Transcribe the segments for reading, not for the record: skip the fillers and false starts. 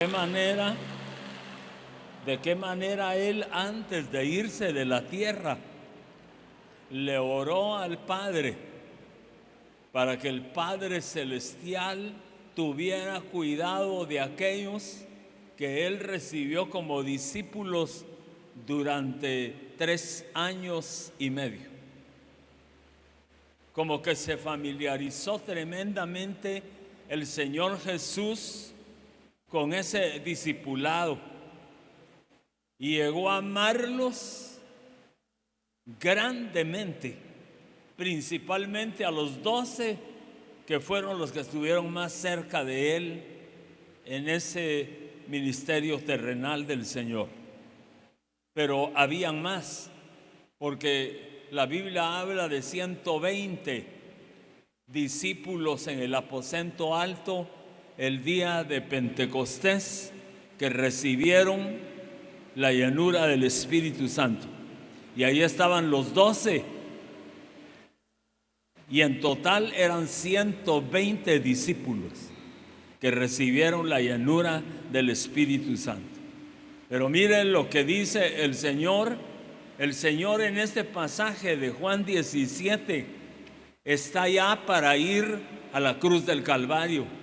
¿De qué manera él, antes de irse de la tierra, le oró al Padre para que el Padre Celestial tuviera cuidado de aquellos que él recibió como discípulos durante 3 años y medio? Como que se familiarizó tremendamente el Señor Jesús con ese discipulado y llegó a amarlos grandemente, principalmente a los 12, que fueron los que estuvieron más cerca de él en ese ministerio terrenal del Señor. Pero habían más, porque la Biblia habla de 120 discípulos en el aposento alto el día de Pentecostés, que recibieron la llenura del Espíritu Santo. Y ahí estaban los 12. Y en total eran 120 discípulos que recibieron la llenura del Espíritu Santo. Pero miren lo que dice el Señor. El Señor en este pasaje de Juan 17 está ya para ir a la cruz del Calvario.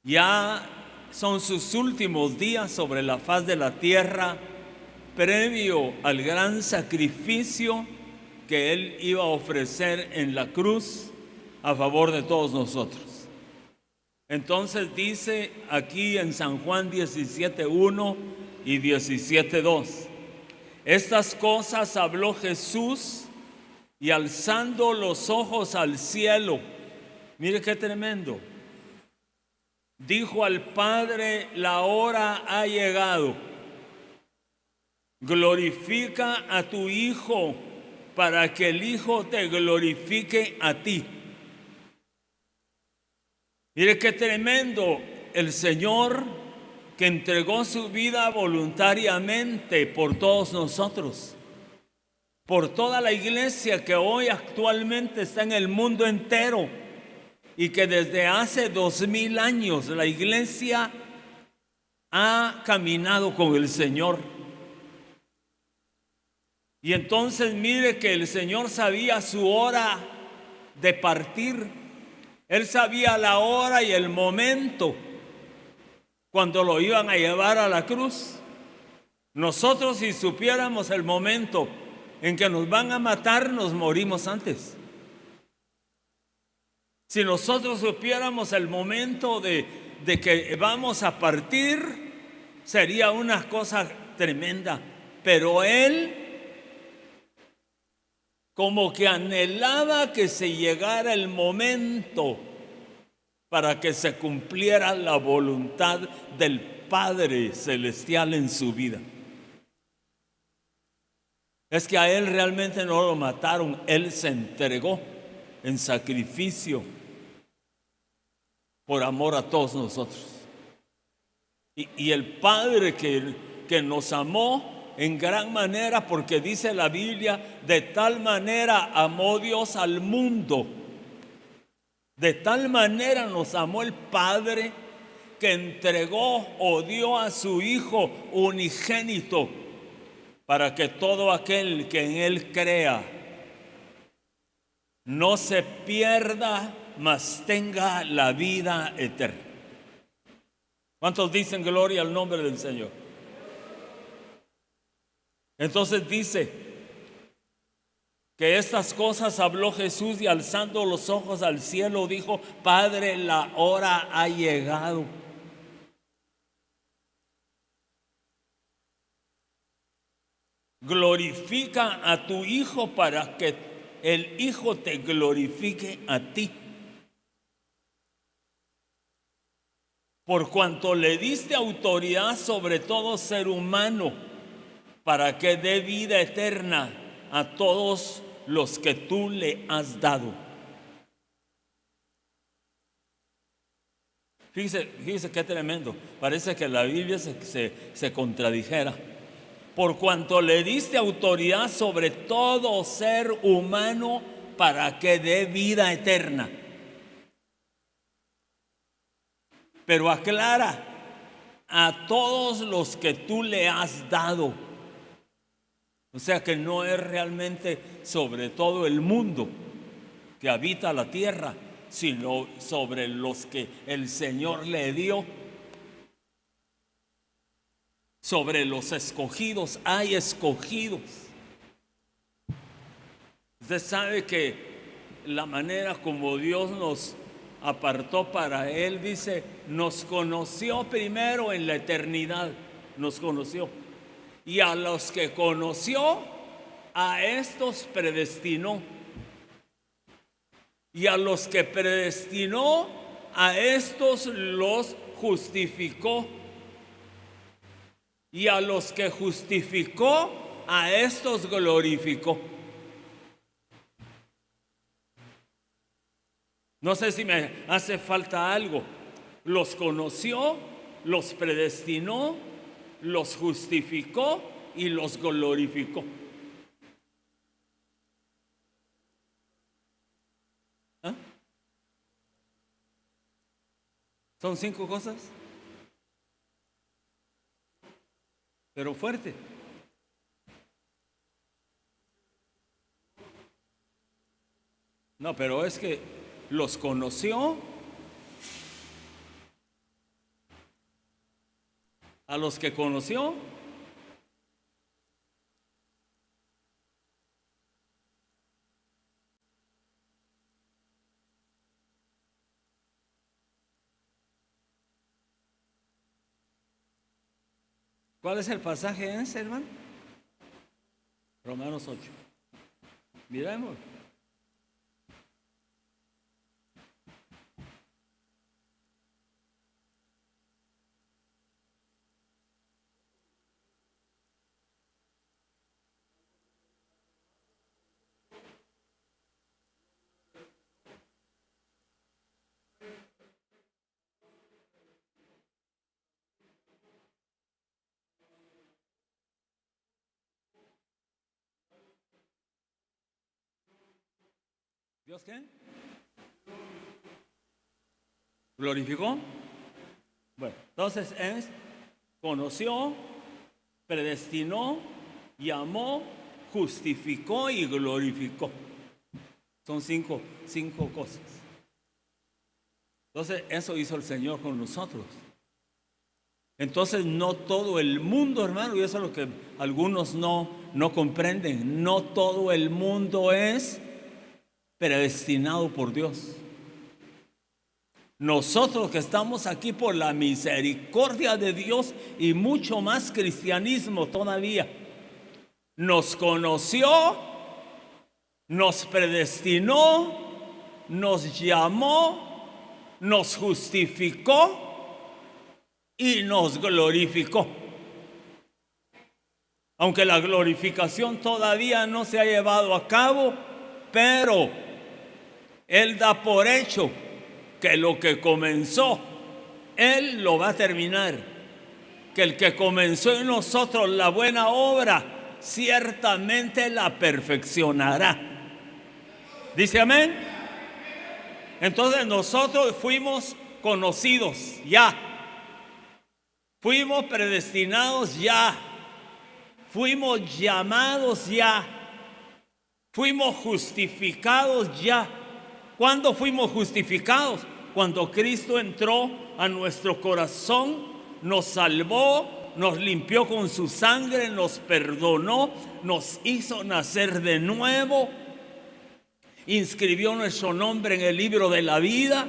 Ya son sus últimos días sobre la faz de la tierra, previo al gran sacrificio que Él iba a ofrecer en la cruz a favor de todos nosotros. Entonces dice aquí en San Juan 17:1 y 17:2: estas cosas habló Jesús y alzando los ojos al cielo, mire qué tremendo, dijo al Padre: la hora ha llegado, glorifica a tu Hijo para que el Hijo te glorifique a ti. Mire qué tremendo, el Señor que entregó su vida voluntariamente por todos nosotros, por toda la iglesia que hoy actualmente está en el mundo entero, y que desde hace 2000 años la iglesia ha caminado con el Señor. Y entonces mire que el Señor sabía su hora de partir. Él sabía la hora y el momento cuando lo iban a llevar a la cruz. Nosotros, si supiéramos el momento en que nos van a matar, nos morimos antes. Si nosotros supiéramos el momento de que vamos a partir, sería una cosa tremenda. Pero Él como que anhelaba que se llegara el momento para que se cumpliera la voluntad del Padre Celestial en su vida. Es que a Él realmente no lo mataron, Él se entregó en sacrificio por amor a todos nosotros. Y el Padre que nos amó en gran manera, porque dice la Biblia: de tal manera amó Dios al mundo, de tal manera nos amó el Padre, que entregó o dio a su Hijo unigénito, para que todo aquel que en Él crea no se pierda, mas tenga la vida eterna. ¿Cuántos dicen gloria al nombre del Señor? Entonces dice que estas cosas habló Jesús y alzando los ojos al cielo dijo: Padre, la hora ha llegado. Glorifica a tu Hijo para que el Hijo te glorifique a ti. Por cuanto le diste autoridad sobre todo ser humano, para que dé vida eterna a todos los que tú le has dado. Fíjese qué tremendo. Parece que la Biblia se contradijera. Por cuanto le diste autoridad sobre todo ser humano, para que dé vida eterna. pero aclara: a todos los que tú le has dado. O sea que no es realmente sobre todo el mundo que habita la tierra, sino sobre los que el Señor le dio. Sobre los escogidos hay escogidos. Usted sabe que la manera como Dios nos apartó para Él, dice, nos conoció primero en la eternidad, nos conoció. Y a los que conoció, a estos predestinó. Y a los que predestinó, a estos los justificó. Y a los que justificó, a estos glorificó. No sé si me hace falta algo. Los conoció, los predestinó, los justificó y los glorificó. ¿Ah? ¿Son 5 cosas? Pero fuerte. No, pero es que los conoció, a los que conoció, ¿cuál es el pasaje ese, hermano? Romanos 8. Miremos. ¿Dios qué? ¿Glorificó? Bueno, entonces es conoció, predestinó, llamó, justificó y glorificó. Son cinco cosas. Entonces eso hizo el Señor con nosotros. Entonces no todo el mundo, hermano, y eso es lo que algunos no comprenden, no todo el mundo es predestinado por Dios. Nosotros que estamos aquí por la misericordia de Dios y mucho más cristianismo todavía, nos conoció, nos predestinó, nos llamó, nos justificó y nos glorificó. Aunque la glorificación todavía no se ha llevado a cabo, pero Él da por hecho que lo que comenzó, Él lo va a terminar. Que el que comenzó en nosotros la buena obra, ciertamente la perfeccionará. ¿Dice amén? Entonces nosotros fuimos conocidos ya. Fuimos predestinados ya. Fuimos llamados ya. Fuimos justificados ya. ¿Cuándo fuimos justificados? Cuando Cristo entró a nuestro corazón, nos salvó, nos limpió con su sangre, nos perdonó, nos hizo nacer de nuevo, inscribió nuestro nombre en el libro de la vida.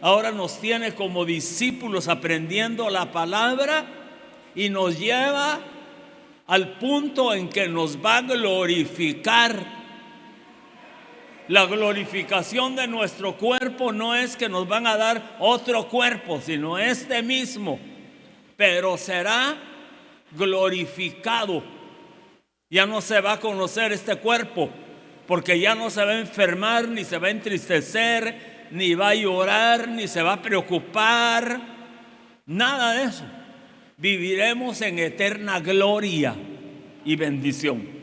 Ahora nos tiene como discípulos aprendiendo la palabra y nos lleva al punto en que nos va a glorificar. La glorificación de nuestro cuerpo no es que nos van a dar otro cuerpo, sino este mismo, pero será glorificado. Ya no se va a conocer este cuerpo, porque ya no se va a enfermar, ni se va a entristecer, ni va a llorar, ni se va a preocupar, nada de eso. Viviremos en eterna gloria y bendición.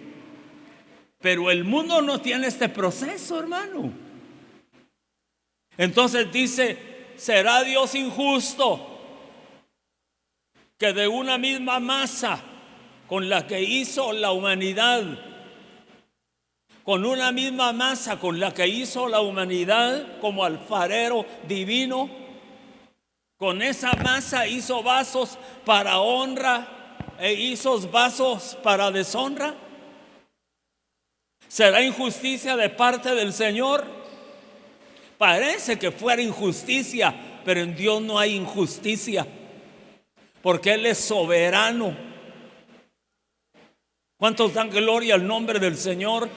Pero el mundo no tiene este proceso, hermano. Entonces dice, ¿será Dios injusto? que de una misma masa con la que hizo la humanidad, con una misma masa con la que hizo la humanidad como alfarero divino, con esa masa hizo vasos para honra e hizo vasos para deshonra. ¿Será injusticia de parte del Señor? Parece que fuera injusticia, pero en Dios no hay injusticia, porque Él es soberano. ¿Cuántos dan gloria al nombre del Señor?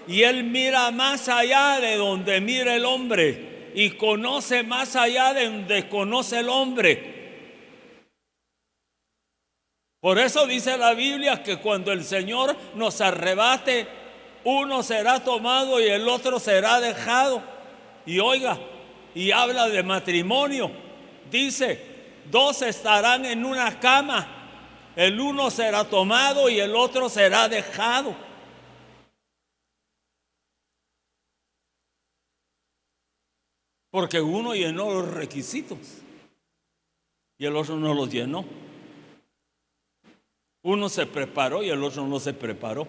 Y Él mira más allá de donde mira el hombre y conoce más allá de donde conoce el hombre. Por eso dice la Biblia que cuando el Señor nos arrebate, uno será tomado y el otro será dejado. Y oiga, y habla de matrimonio. Dice, 2 estarán en una cama, el uno será tomado y el otro será dejado. Porque uno llenó los requisitos y el otro no los llenó. Uno se preparó y el otro no se preparó.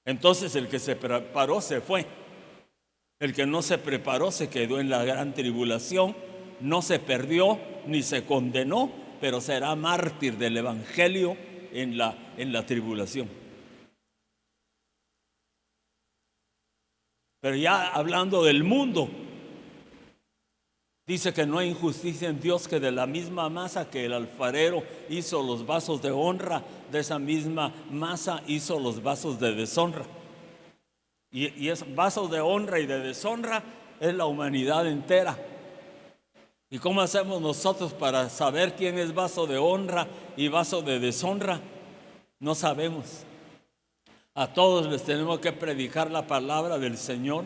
Entonces el que se preparó se fue. El que no se preparó se quedó en la gran tribulación. No se perdió ni se condenó, pero será mártir del evangelio en la tribulación. Pero ya hablando del mundo, dice que no hay injusticia en Dios, que de la misma masa que el alfarero hizo los vasos de honra, de esa misma masa hizo los vasos de deshonra. Y esos vasos de honra y de deshonra es la humanidad entera. ¿Y cómo hacemos nosotros para saber quién es vaso de honra y vaso de deshonra? No sabemos. A todos les tenemos que predicar la palabra del Señor,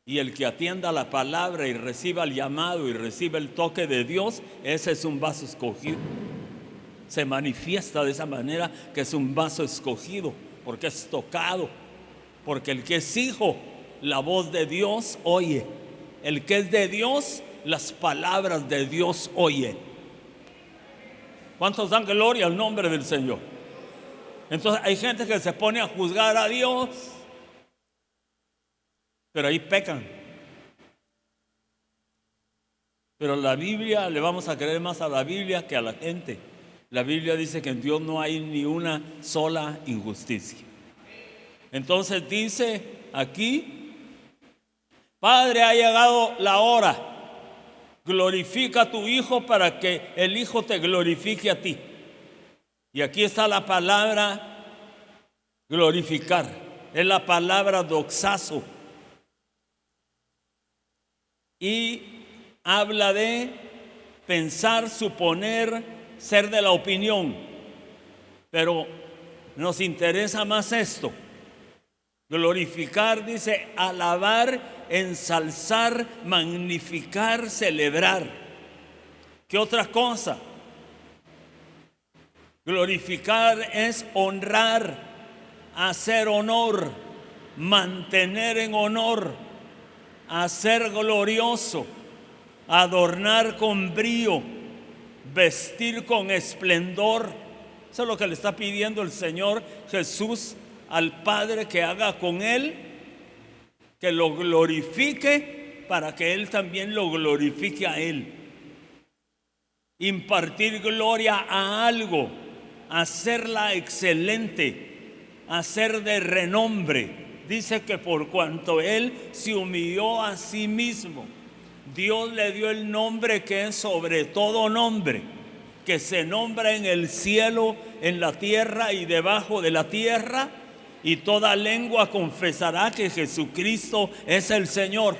y el que atienda la palabra y reciba el llamado y reciba el toque de Dios, ese es un vaso escogido. Se manifiesta de esa manera que es un vaso escogido, porque es tocado, porque el que es hijo, la voz de Dios oye. El que es de Dios, las palabras de Dios oye. ¿Cuántos dan gloria al nombre del Señor? Entonces hay gente que se pone a juzgar a Dios, pero ahí pecan. Pero la Biblia, le vamos a creer más a la Biblia que a la gente. La Biblia dice que en Dios no hay ni una sola injusticia. Entonces dice aquí, Padre, ha llegado la hora, glorifica a tu Hijo para que el Hijo te glorifique a ti. Y aquí está la palabra glorificar, es la palabra doxazo. Y habla de pensar, suponer, ser de la opinión. Pero nos interesa más esto. Glorificar dice alabar, ensalzar, magnificar, celebrar. ¿Qué otra cosa? Glorificar es honrar, hacer honor, mantener en honor, hacer glorioso, adornar con brío, vestir con esplendor. Eso es lo que le está pidiendo el Señor Jesús al Padre que haga con Él, que lo glorifique para que Él también lo glorifique a Él. Impartir gloria a algo, hacerla excelente, hacer de renombre. Dice que por cuanto Él se humilló a sí mismo, Dios le dio el nombre que es sobre todo nombre, que se nombra en el cielo, en la tierra y debajo de la tierra, y toda lengua confesará que Jesucristo es el Señor.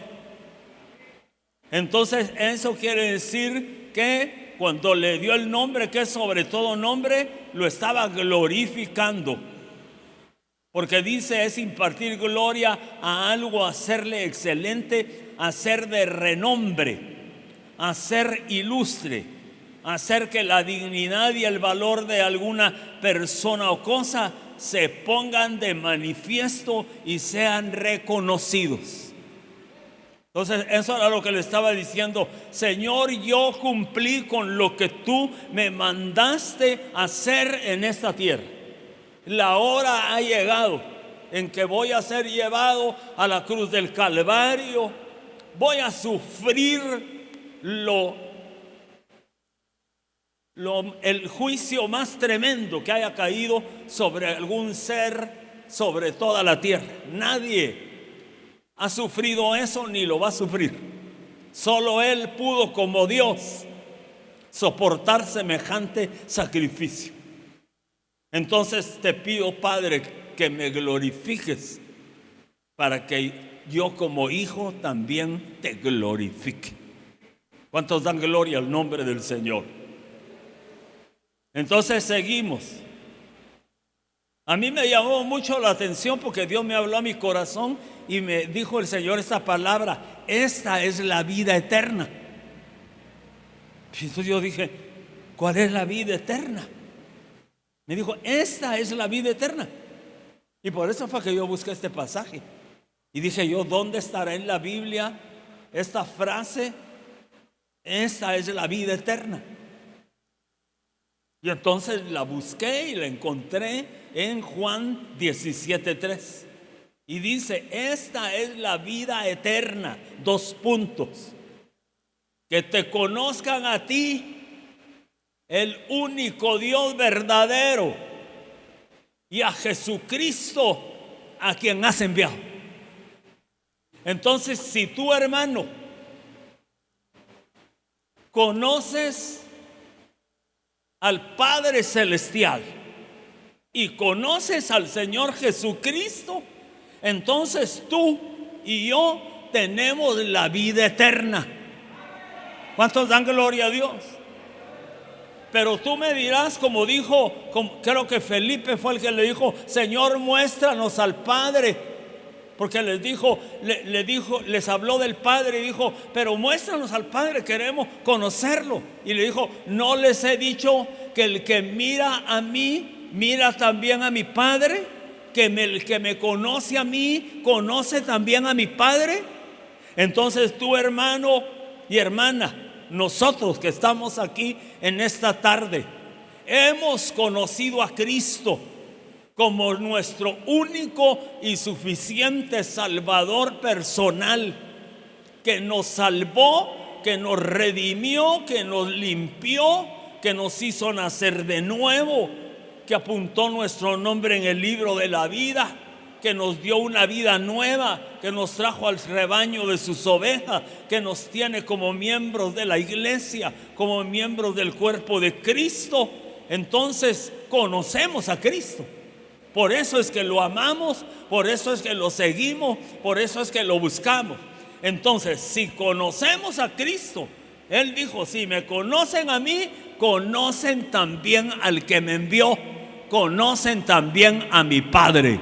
Entonces eso quiere decir que cuando le dio el nombre que es sobre todo nombre, lo estaba glorificando. Porque dice es impartir gloria a algo, hacerle excelente, hacer de renombre, hacer ilustre, hacer que la dignidad y el valor de alguna persona o cosa se pongan de manifiesto y sean reconocidos. Entonces eso era lo que le estaba diciendo: Señor, yo cumplí con lo que tú me mandaste hacer en esta tierra. La hora ha llegado en que voy a ser llevado a la cruz del Calvario. Voy a sufrir el juicio más tremendo que haya caído sobre algún ser sobre toda la tierra. Nadie ha sufrido eso ni lo va a sufrir. Solo Él pudo, como Dios, soportar semejante sacrificio. Entonces te pido, Padre, que me glorifiques para que yo como hijo también te glorifique. ¿Cuántos dan gloria al nombre del Señor? Entonces seguimos. A mí me llamó mucho la atención porque Dios me habló a mi corazón y me dijo el Señor esta palabra: esta es la vida eterna. Y entonces yo dije: ¿cuál es la vida eterna? Me dijo: esta es la vida eterna. Y por eso fue que yo busqué este pasaje. Y dije yo: ¿dónde estará en la Biblia esta frase? Esta es la vida eterna. Y entonces la busqué y la encontré en Juan 17:3. Y dice: esta es la vida eterna, : que te conozcan a ti, el único Dios verdadero, y a Jesucristo, a quien has enviado. Entonces, si tú, hermano, conoces al Padre Celestial y conoces al Señor Jesucristo, entonces tú y yo tenemos la vida eterna. ¿Cuántos dan gloria a Dios? Pero tú me dirás, como dijo, creo que Felipe fue el que le dijo: Señor, muéstranos al Padre. Porque les habló del Padre y dijo: pero muéstranos al Padre, queremos conocerlo. Y le dijo: ¿no les he dicho que el que mira a mí, mira también a mi Padre? Que el que me conoce a mí, conoce también a mi Padre. Entonces tú, hermano y hermana, nosotros que estamos aquí en esta tarde, hemos conocido a Cristo como nuestro único y suficiente Salvador personal, que nos salvó, que nos redimió, que nos limpió, que nos hizo nacer de nuevo, que apuntó nuestro nombre en el libro de la vida, que nos dio una vida nueva, que nos trajo al rebaño de sus ovejas, que nos tiene como miembros de la iglesia, como miembros del cuerpo de Cristo. Entonces conocemos a Cristo. Por eso es que lo amamos, por eso es que lo seguimos, por eso es que lo buscamos. Entonces, si conocemos a Cristo, Él dijo: si me conocen a mí, conocen también al que me envió, conocen también a mi Padre.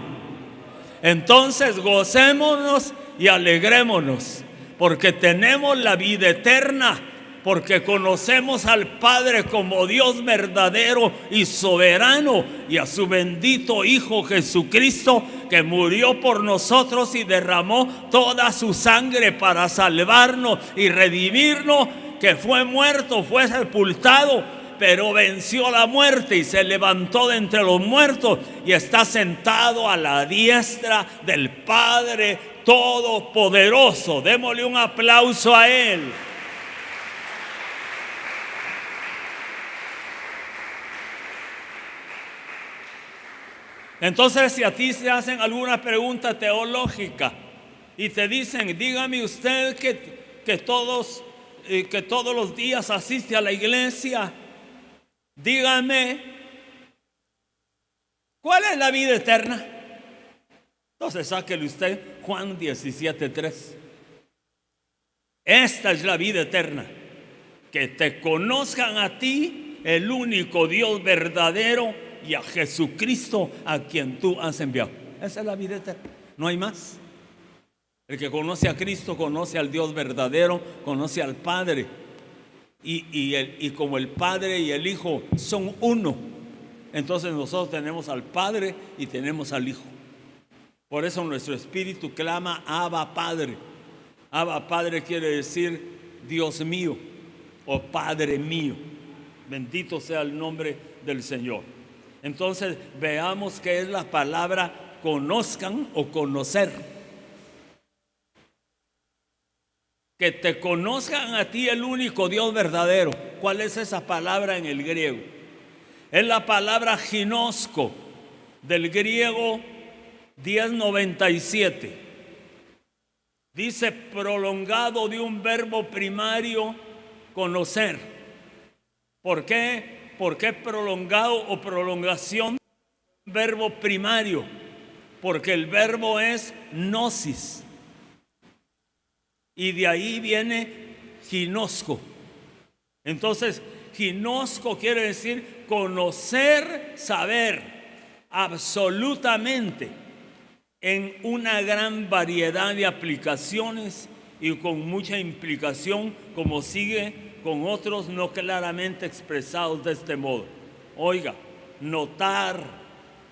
Entonces gocémonos y alegrémonos, porque tenemos la vida eterna, porque conocemos al Padre como Dios verdadero y soberano, y a su bendito Hijo Jesucristo, que murió por nosotros y derramó toda su sangre para salvarnos y redimirnos, que fue muerto, fue sepultado, pero venció la muerte y se levantó de entre los muertos y está sentado a la diestra del Padre Todopoderoso. Démosle un aplauso a Él. Entonces, si a ti se hacen alguna pregunta teológica y te dicen: dígame usted que todos los días asiste a la iglesia, dígame, ¿cuál es la vida eterna? Entonces sáquele usted Juan 17:3. Esta es la vida eterna, que te conozcan a ti, el único Dios verdadero, y a Jesucristo, a quien tú has enviado. Esa es la vida eterna, no hay más. El que conoce a Cristo conoce al Dios verdadero, conoce al Padre. Y como el Padre y el Hijo son uno, entonces nosotros tenemos al Padre y tenemos al Hijo. Por eso nuestro espíritu clama: Abba, Padre. Abba Padre quiere decir Dios mío o Padre mío. Bendito sea el nombre del Señor. Entonces veamos qué es la palabra conozcan o conocer. Que te conozcan a ti, el único Dios verdadero. ¿Cuál es esa palabra en el griego? Es la palabra ginosco, del griego 1097. Dice prolongado de un verbo primario, conocer. ¿Por qué? ¿Por qué prolongado o prolongación? Verbo primario, porque el verbo es gnosis. Y de ahí viene ginosco. Entonces, ginosco quiere decir conocer, saber, absolutamente, en una gran variedad de aplicaciones y con mucha implicación, como sigue con otros no claramente expresados de este modo. Oiga, notar,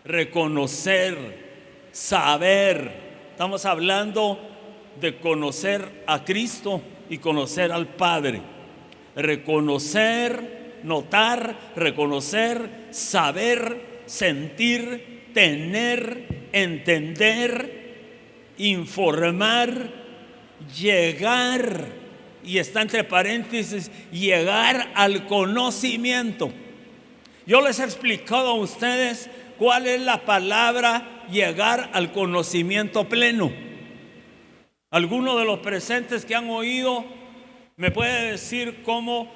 reconocer, saber. Estamos hablando de conocer a Cristo y conocer al Padre. Reconocer, notar, reconocer, saber, sentir, tener, entender, informar, llegar, y está entre paréntesis, llegar al conocimiento. Yo les he explicado a ustedes cuál es la palabra llegar al conocimiento pleno. ¿Alguno de los presentes que han oído me puede decir cómo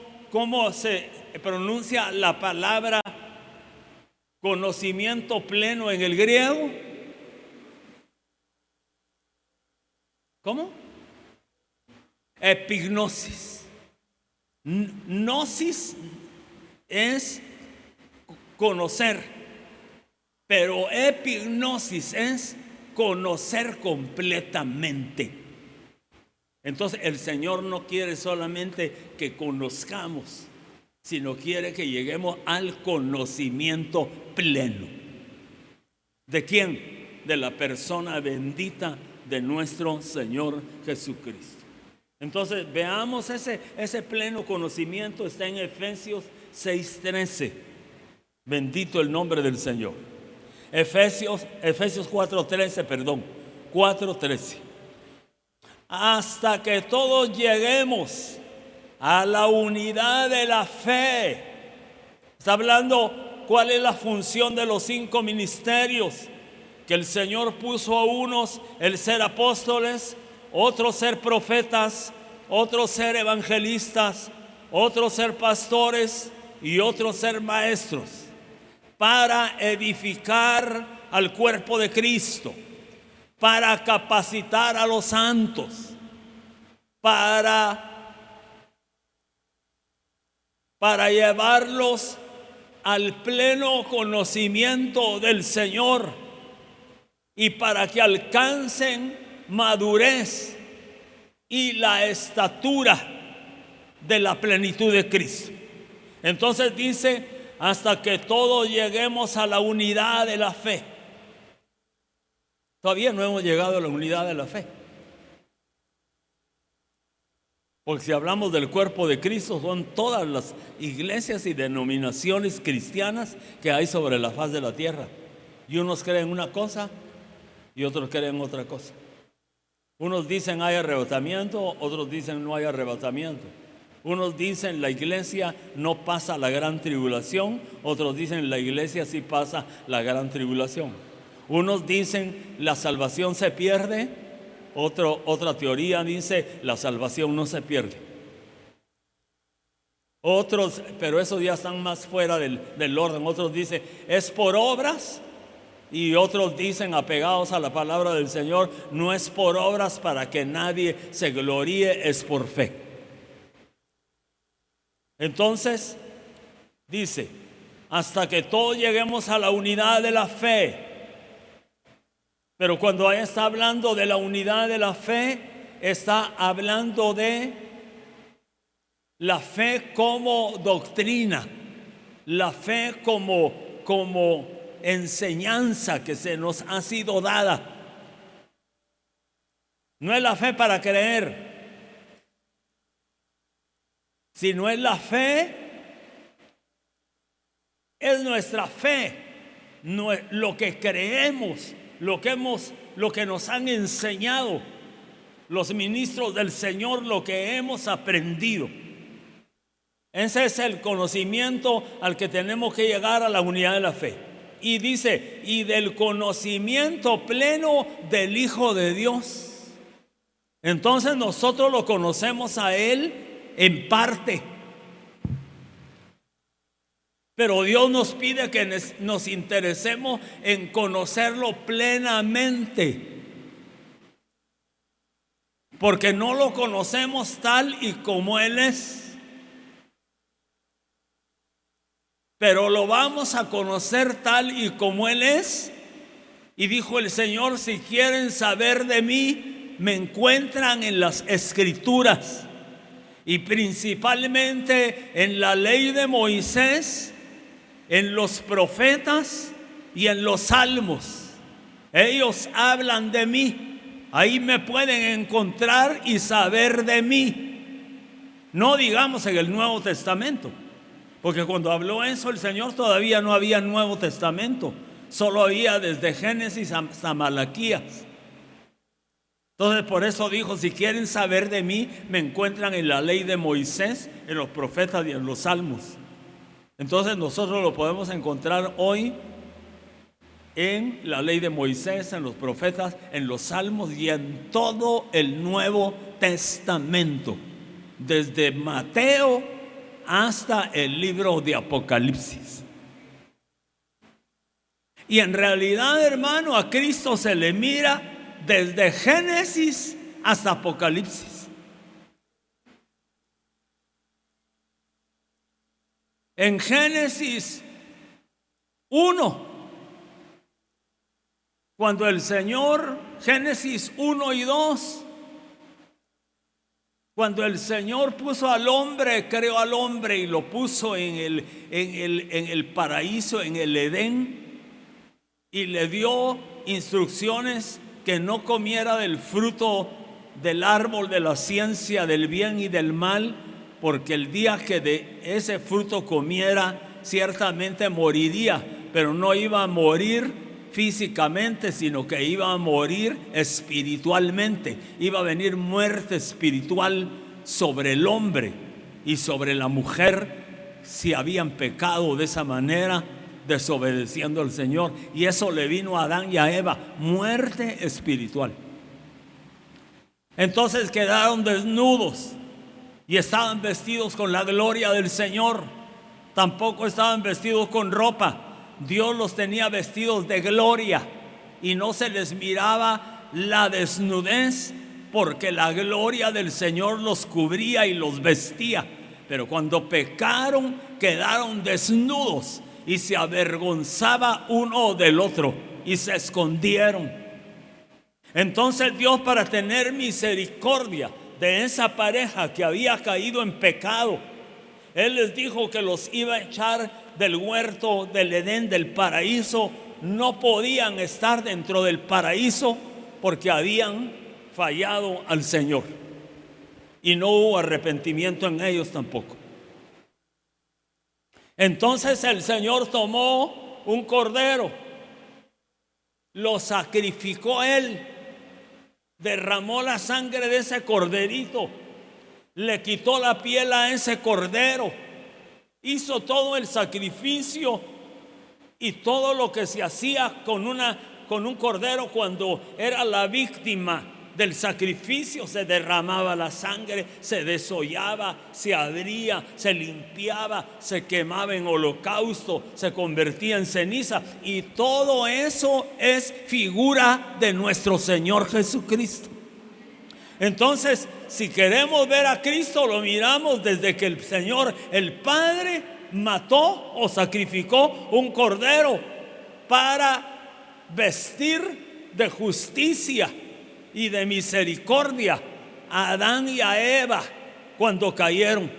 se pronuncia la palabra conocimiento pleno en el griego? ¿Cómo? Epignosis. Gnosis es conocer, pero epignosis es conocer completamente. Entonces el Señor no quiere solamente que conozcamos, sino quiere que lleguemos al conocimiento pleno. ¿De quién? De la persona bendita de nuestro Señor Jesucristo. Entonces veamos ese pleno conocimiento. Está en Efesios 6:13. Bendito el nombre del Señor. Efesios 4:13, perdón, 4:13. Hasta que todos lleguemos a la unidad de la fe. Está hablando cuál es la función de los 5 ministerios que el Señor puso a unos: el ser apóstoles, otros ser profetas, otros ser evangelistas, otros ser pastores y otros ser maestros, para edificar al cuerpo de Cristo, para capacitar a los santos, para llevarlos al pleno conocimiento del Señor y para que alcancen madurez y la estatura de la plenitud de Cristo. Entonces dice, hasta que todos lleguemos a la unidad de la fe. Todavía no hemos llegado a la unidad de la fe. Porque si hablamos del cuerpo de Cristo, son todas las iglesias y denominaciones cristianas que hay sobre la faz de la tierra. Y unos creen una cosa y otros creen otra cosa. Unos dicen hay arrebatamiento, otros dicen no hay arrebatamiento. Unos dicen la iglesia no pasa la gran tribulación, otros dicen la iglesia sí pasa la gran tribulación. Unos dicen la salvación se pierde, otra teoría dice la salvación no se pierde. Otros, pero esos ya están más fuera del orden, otros dicen es por obras. Y otros dicen, apegados a la palabra del Señor, no es por obras para que nadie se gloríe, es por fe. Entonces, dice, hasta que todos lleguemos a la unidad de la fe. Pero cuando ahí está hablando de la unidad de la fe, está hablando de la fe como doctrina, la fe como enseñanza que se nos ha sido dada. No es la fe para creer, sino es la fe, es nuestra fe, lo que creemos, lo que nos han enseñado los ministros del Señor, lo que hemos aprendido. Ese es el conocimiento al que tenemos que llegar, a la unidad de la fe. Y dice, y del conocimiento pleno del Hijo de Dios. Entonces nosotros lo conocemos a Él en parte, pero Dios nos pide que nos interesemos en conocerlo plenamente, porque no lo conocemos tal y como Él es, pero lo vamos a conocer tal y como Él es. Y dijo el Señor, si quieren saber de mí, me encuentran en las Escrituras, y principalmente en la ley de Moisés, en los profetas y en los salmos. Ellos hablan de mí. Ahí me pueden encontrar y saber de mí. No digamos en el Nuevo Testamento, porque cuando habló eso el Señor todavía no había Nuevo Testamento, solo había desde Génesis hasta Malaquías. Entonces por eso dijo, si quieren saber de mí, me encuentran en la ley de Moisés, en los profetas y en los salmos. Entonces nosotros lo podemos encontrar hoy en la ley de Moisés, en los profetas, en los salmos y en todo el Nuevo Testamento, desde Mateo hasta el libro de Apocalipsis. Y en realidad, hermano, a Cristo se le mira desde Génesis hasta Apocalipsis. En Génesis 1, cuando el Señor, Génesis 1 y 2, cuando el Señor puso al hombre, creó al hombre y lo puso en el paraíso, en el Edén, y le dio instrucciones que no comiera del fruto del árbol de la ciencia del bien y del mal, porque el día que de ese fruto comiera, ciertamente moriría, pero no iba a morir físicamente, sino que iba a morir espiritualmente. Iba a venir muerte espiritual sobre el hombre y sobre la mujer si habían pecado de esa manera, desobedeciendo al Señor. Y eso le vino a Adán y a Eva, muerte espiritual. Entonces quedaron desnudos y estaban vestidos con la gloria del Señor. Tampoco estaban vestidos con ropa. Dios los tenía vestidos de gloria y no se les miraba la desnudez, porque la gloria del Señor los cubría y los vestía. Pero cuando pecaron, quedaron desnudos y se avergonzaba uno del otro y se escondieron. Entonces Dios, para tener misericordia de esa pareja que había caído en pecado, Él les dijo que los iba a echar del huerto del Edén, del paraíso. No podían estar dentro del paraíso porque habían fallado al Señor y no hubo arrepentimiento en ellos tampoco. Entonces el Señor tomó un cordero, lo sacrificó Él, derramó la sangre de ese corderito, le quitó la piel a ese cordero, hizo todo el sacrificio y todo lo que se hacía con un cordero cuando era la víctima del sacrificio. Se derramaba la sangre, se desollaba, se abría, se limpiaba, se quemaba en holocausto, se convertía en ceniza, y todo eso es figura de nuestro Señor Jesucristo. Entonces, si queremos ver a Cristo, lo miramos desde que el Señor, el Padre, mató o sacrificó un cordero para vestir de justicia y de misericordia a Adán y a Eva cuando cayeron.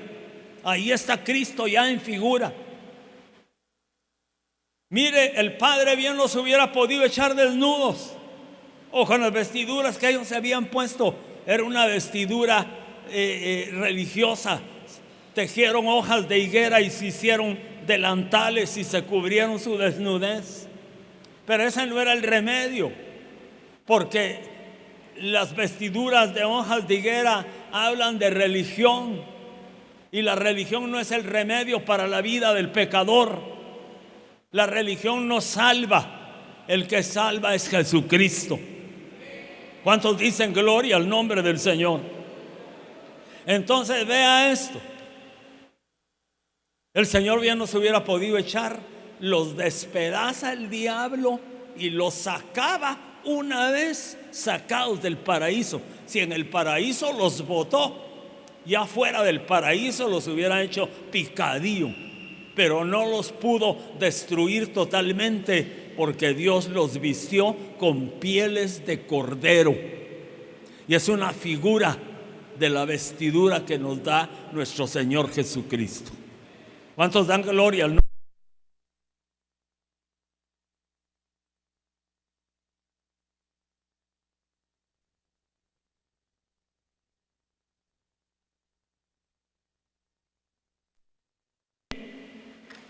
Ahí está Cristo ya en figura. Mire, el Padre bien los hubiera podido echar desnudos o con las vestiduras que ellos se habían puesto. Era una vestidura religiosa, tejieron hojas de higuera y se hicieron delantales y se cubrieron su desnudez. Pero ese no era el remedio, porque las vestiduras de hojas de higuera hablan de religión, y la religión no es el remedio para la vida del pecador. La religión no salva, el que salva es Jesucristo. ¿Cuántos dicen gloria al nombre del Señor? Entonces vea esto. El Señor bien nos hubiera podido echar, los despedaza el diablo y los sacaba una vez sacados del paraíso. Si en el paraíso los botó, ya fuera del paraíso los hubiera hecho picadillo, pero no los pudo destruir totalmente, porque Dios los vistió con pieles de cordero, y es una figura de la vestidura que nos da nuestro Señor Jesucristo. ¿Cuántos dan gloria al nombre?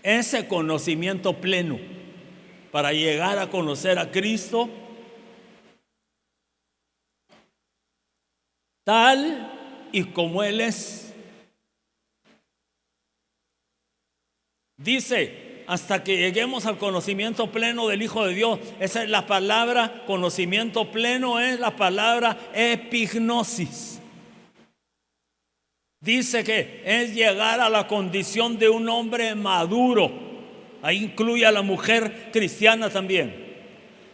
Ese conocimiento pleno para llegar a conocer a Cristo tal y como Él es. Dice, hasta que lleguemos al conocimiento pleno del Hijo de Dios. Esa es la palabra, conocimiento pleno es la palabra epignosis. Dice que es llegar a la condición de un hombre maduro. Ahí incluye a la mujer cristiana también.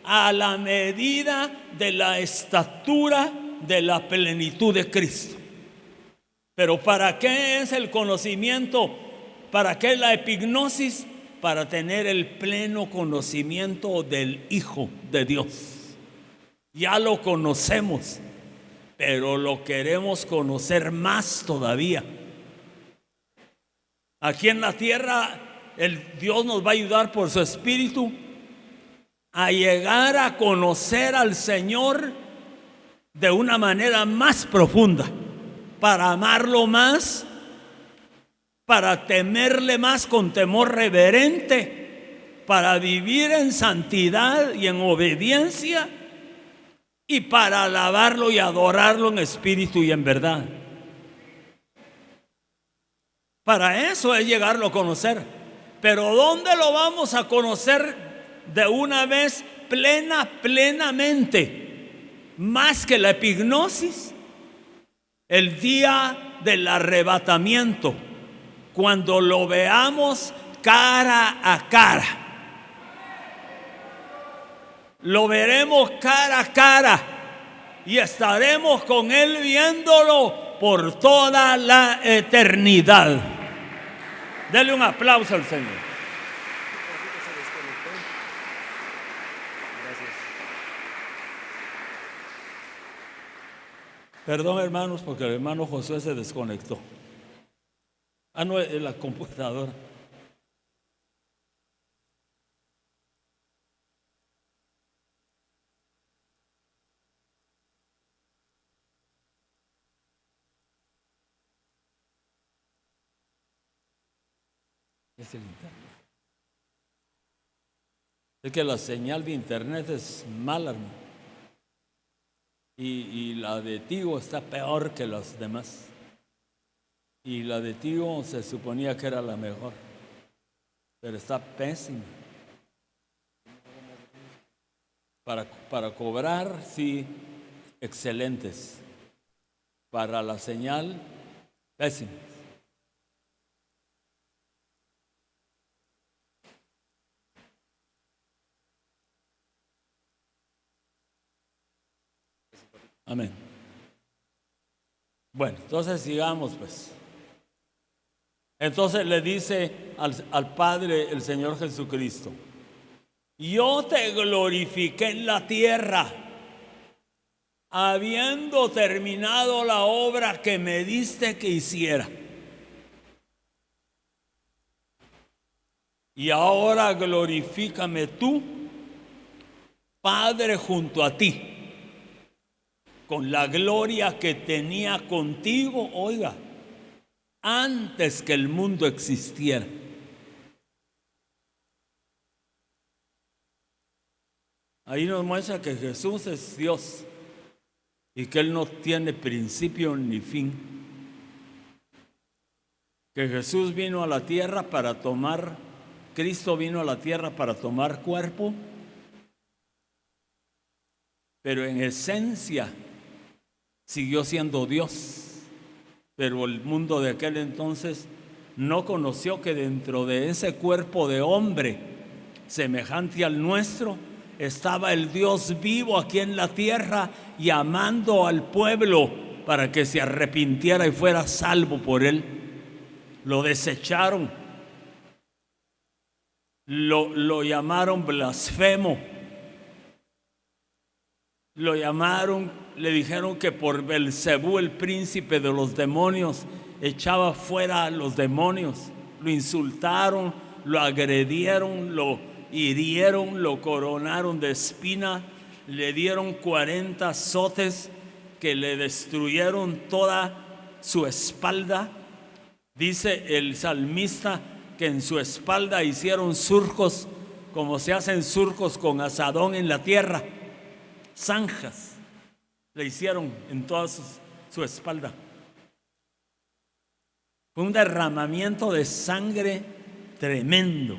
A la medida de la estatura de la plenitud de Cristo. Pero ¿para qué es el conocimiento? ¿Para qué la epignosis? Para tener el pleno conocimiento del Hijo de Dios. Ya lo conocemos, pero lo queremos conocer más todavía. Aquí en la tierra, Dios nos va a ayudar por su Espíritu a llegar a conocer al Señor de una manera más profunda, para amarlo más, para temerle más con temor reverente, para vivir en santidad y en obediencia, y para alabarlo y adorarlo en espíritu y en verdad. Para eso es llegarlo a conocer. Pero ¿dónde lo vamos a conocer de una vez plenamente? Más que la epignosis, el día del arrebatamiento, cuando lo veamos cara a cara. Lo veremos cara a cara y estaremos con Él viéndolo por toda la eternidad. Dele un aplauso al Señor. Perdón, hermanos, porque el hermano Josué se desconectó. No, es la computadora. Es el internet. Es que la señal de internet es mala, hermano. Y la de Tigo está peor que las demás. Y la de Tigo se suponía que era la mejor, pero está pésima. Para cobrar, sí, excelentes. Para la señal, pésimas. Amén. Bueno, entonces sigamos pues. Entonces le dice al Padre el Señor Jesucristo: yo te glorifiqué en la tierra, habiendo terminado la obra que me diste que hiciera. Y ahora glorifícame tú, Padre, junto a ti, con la gloria que tenía contigo. Oiga, antes que el mundo existiera. Ahí nos muestra que Jesús es Dios y que Él no tiene principio ni fin. Que Jesús vino a la tierra para tomar, Cristo vino a la tierra para tomar cuerpo, pero en esencia siguió siendo Dios. Pero el mundo de aquel entonces no conoció que dentro de ese cuerpo de hombre semejante al nuestro estaba el Dios vivo aquí en la tierra, llamando al pueblo para que se arrepintiera y fuera salvo por Él. Lo desecharon, lo llamaron blasfemo, lo llamaron, le dijeron que por Belcebú, el príncipe de los demonios, echaba fuera a los demonios. Lo insultaron, lo agredieron, lo hirieron, lo coronaron de espina, le dieron 40 azotes que le destruyeron toda su espalda. Dice el salmista que en su espalda hicieron surcos, como se hacen surcos con azadón en la tierra. Zanjas le hicieron en toda su espalda. Fue un derramamiento de sangre tremendo.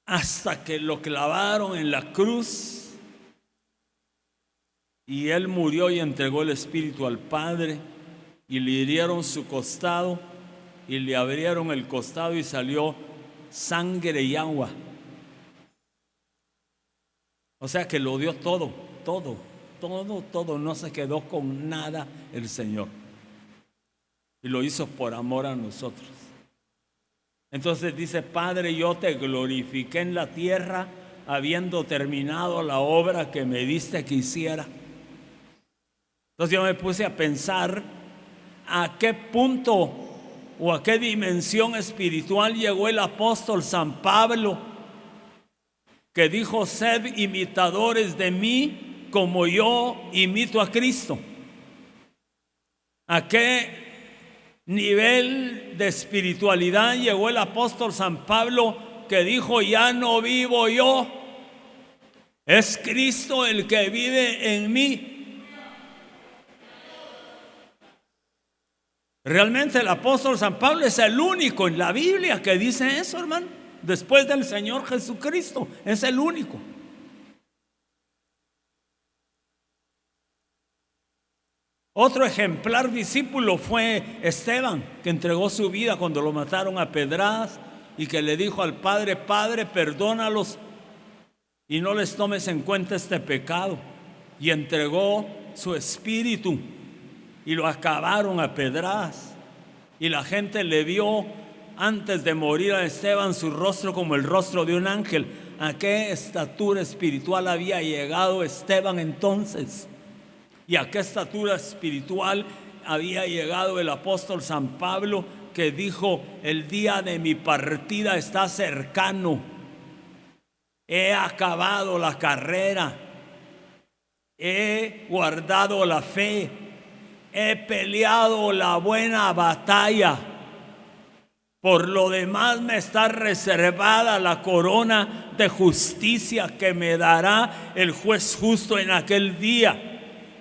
Hasta que lo clavaron en la cruz y Él murió y entregó el Espíritu al Padre, y le hirieron su costado y le abrieron el costado y salió sangre y agua. O sea que lo dio todo, no se quedó con nada el Señor, y lo hizo por amor a nosotros. Entonces dice: Padre, yo te glorifiqué en la tierra, habiendo terminado la obra que me diste que hiciera. Entonces yo me puse a pensar a qué punto o a qué dimensión espiritual llegó el apóstol San Pablo, que dijo: sed imitadores de mí como yo imito a Cristo. ¿A qué nivel de espiritualidad llegó el apóstol San Pablo, que dijo: ya no vivo yo, es Cristo el que vive en mí? Realmente el apóstol San Pablo es el único en la Biblia que dice eso, hermano. Después del Señor Jesucristo, es el único. Otro ejemplar discípulo fue Esteban, que entregó su vida cuando lo mataron a pedradas y que le dijo al Padre: Padre, perdónalos y no les tomes en cuenta este pecado. Y entregó su espíritu y lo acabaron a pedradas. Y la gente le vio antes de morir a Esteban su rostro como el rostro de un ángel. ¿A qué estatura espiritual había llegado Esteban entonces? ¿Y a qué estatura espiritual había llegado el apóstol San Pablo, que dijo: el día de mi partida está cercano, he acabado la carrera, he guardado la fe, he peleado la buena batalla, por lo demás me está reservada la corona de justicia que me dará el juez justo en aquel día?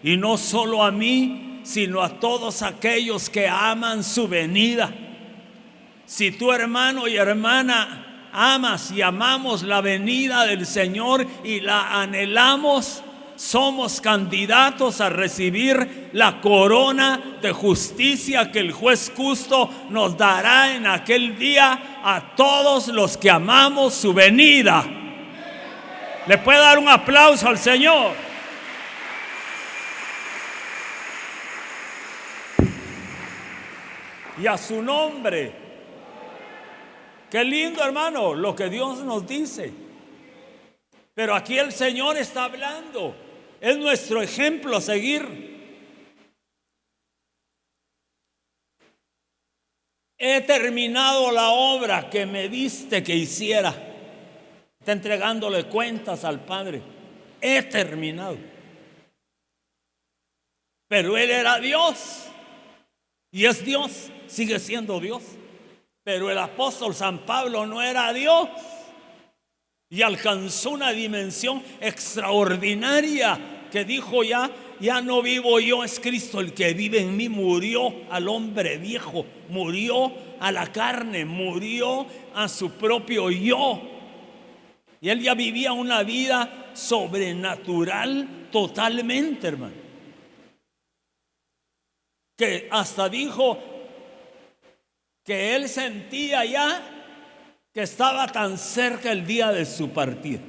Y no solo a mí, sino a todos aquellos que aman su venida. Si tú, hermano y hermana, amas y amamos la venida del Señor y la anhelamos, somos candidatos a recibir la corona de justicia que el juez justo nos dará en aquel día a todos los que amamos su venida. ¿Le puede dar un aplauso al Señor? Y a su nombre. Qué lindo, hermano, lo que Dios nos dice. Pero aquí el Señor está hablando. Es nuestro ejemplo a seguir. He terminado la obra que me diste que hiciera. Está entregándole cuentas al Padre. He terminado. pero Él era Dios y es Dios, sigue siendo Dios. Pero el apóstol San Pablo no era Dios y alcanzó una dimensión extraordinaria que dijo: ya no vivo yo, es Cristo el que vive en mí. Murió al hombre viejo, murió a la carne, murió a su propio yo. Y él ya vivía una vida sobrenatural totalmente, hermano. Que hasta dijo que él sentía ya que estaba tan cerca el día de su partida.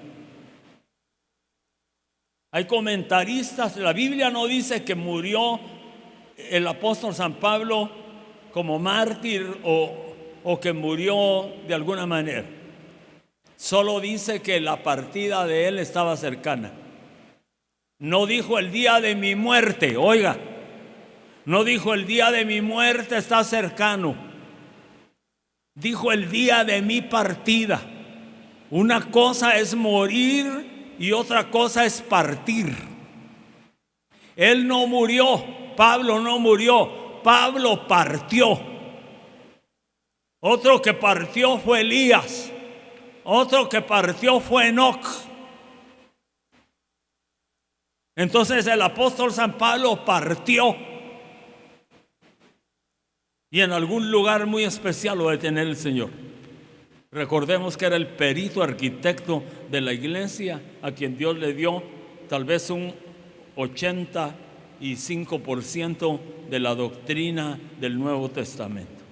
Hay comentaristas, la Biblia no dice que murió el apóstol San Pablo como mártir o que murió de alguna manera. Solo dice que la partida de él estaba cercana. No dijo el día de mi muerte, oiga, no dijo el día de mi muerte está cercano. Dijo el día de mi partida. Una cosa es morir y otra cosa es partir. Él no murió, Pablo no murió, Pablo partió. Otro que partió fue Elías, otro que partió fue Enoc. Entonces el apóstol San Pablo partió. Y en algún lugar muy especial lo debe tener el Señor. Recordemos que era el perito arquitecto de la iglesia, a quien Dios le dio tal vez un 85% de la doctrina del Nuevo Testamento.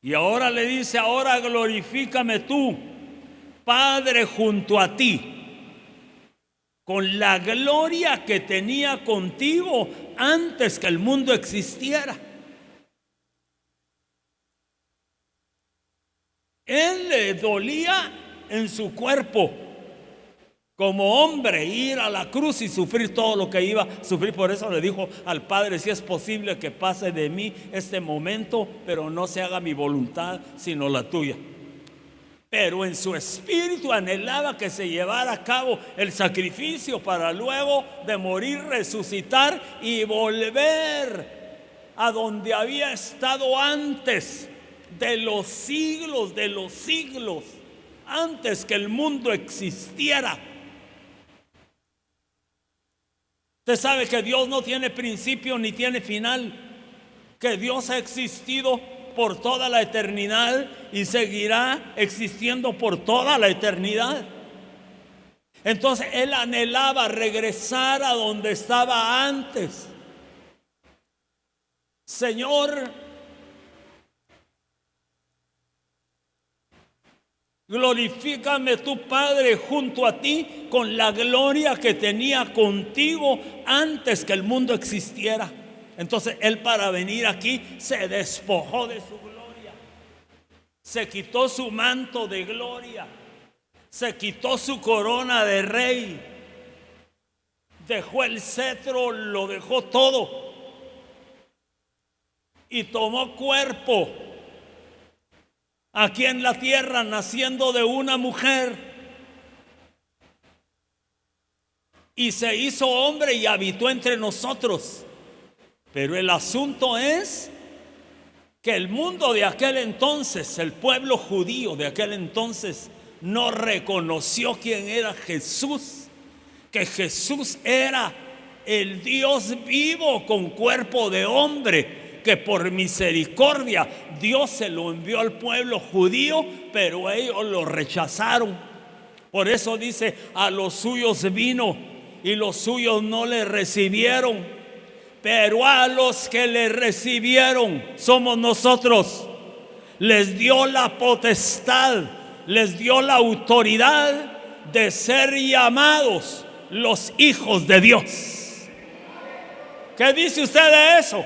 Y ahora le dice: ahora glorifícame tú, Padre, junto a ti, con la gloria que tenía contigo antes que el mundo existiera. Él le dolía en su cuerpo como hombre ir a la cruz y sufrir todo lo que iba a sufrir. Por eso le dijo al Padre: si es posible que pase de mí este momento, pero no se haga mi voluntad sino la tuya. Pero en su espíritu anhelaba que se llevara a cabo el sacrificio para luego de morir resucitar y volver a donde había estado antes de los siglos, antes que el mundo existiera. Usted sabe que Dios no tiene principio ni tiene final, que Dios ha existido por toda la eternidad y seguirá existiendo por toda la eternidad. Entonces él anhelaba regresar a donde estaba antes. Señor, glorifícame tu Padre junto a ti con la gloria que tenía contigo antes que el mundo existiera. Entonces él, para venir aquí, se despojó de su gloria, se quitó su manto de gloria, se quitó su corona de rey, dejó el cetro, lo dejó todo y tomó cuerpo aquí en la tierra, naciendo de una mujer, y se hizo hombre y habitó entre nosotros. Pero el asunto es que el mundo de aquel entonces, el pueblo judío de aquel entonces, no reconoció quién era Jesús, que Jesús era el Dios vivo con cuerpo de hombre, que por misericordia Dios se lo envió al pueblo judío, pero ellos lo rechazaron. Por eso dice: a los suyos vino y los suyos no le recibieron, pero a los que le recibieron, somos nosotros, les dio la potestad, les dio la autoridad de ser llamados los hijos de Dios. ¿Qué dice usted de eso?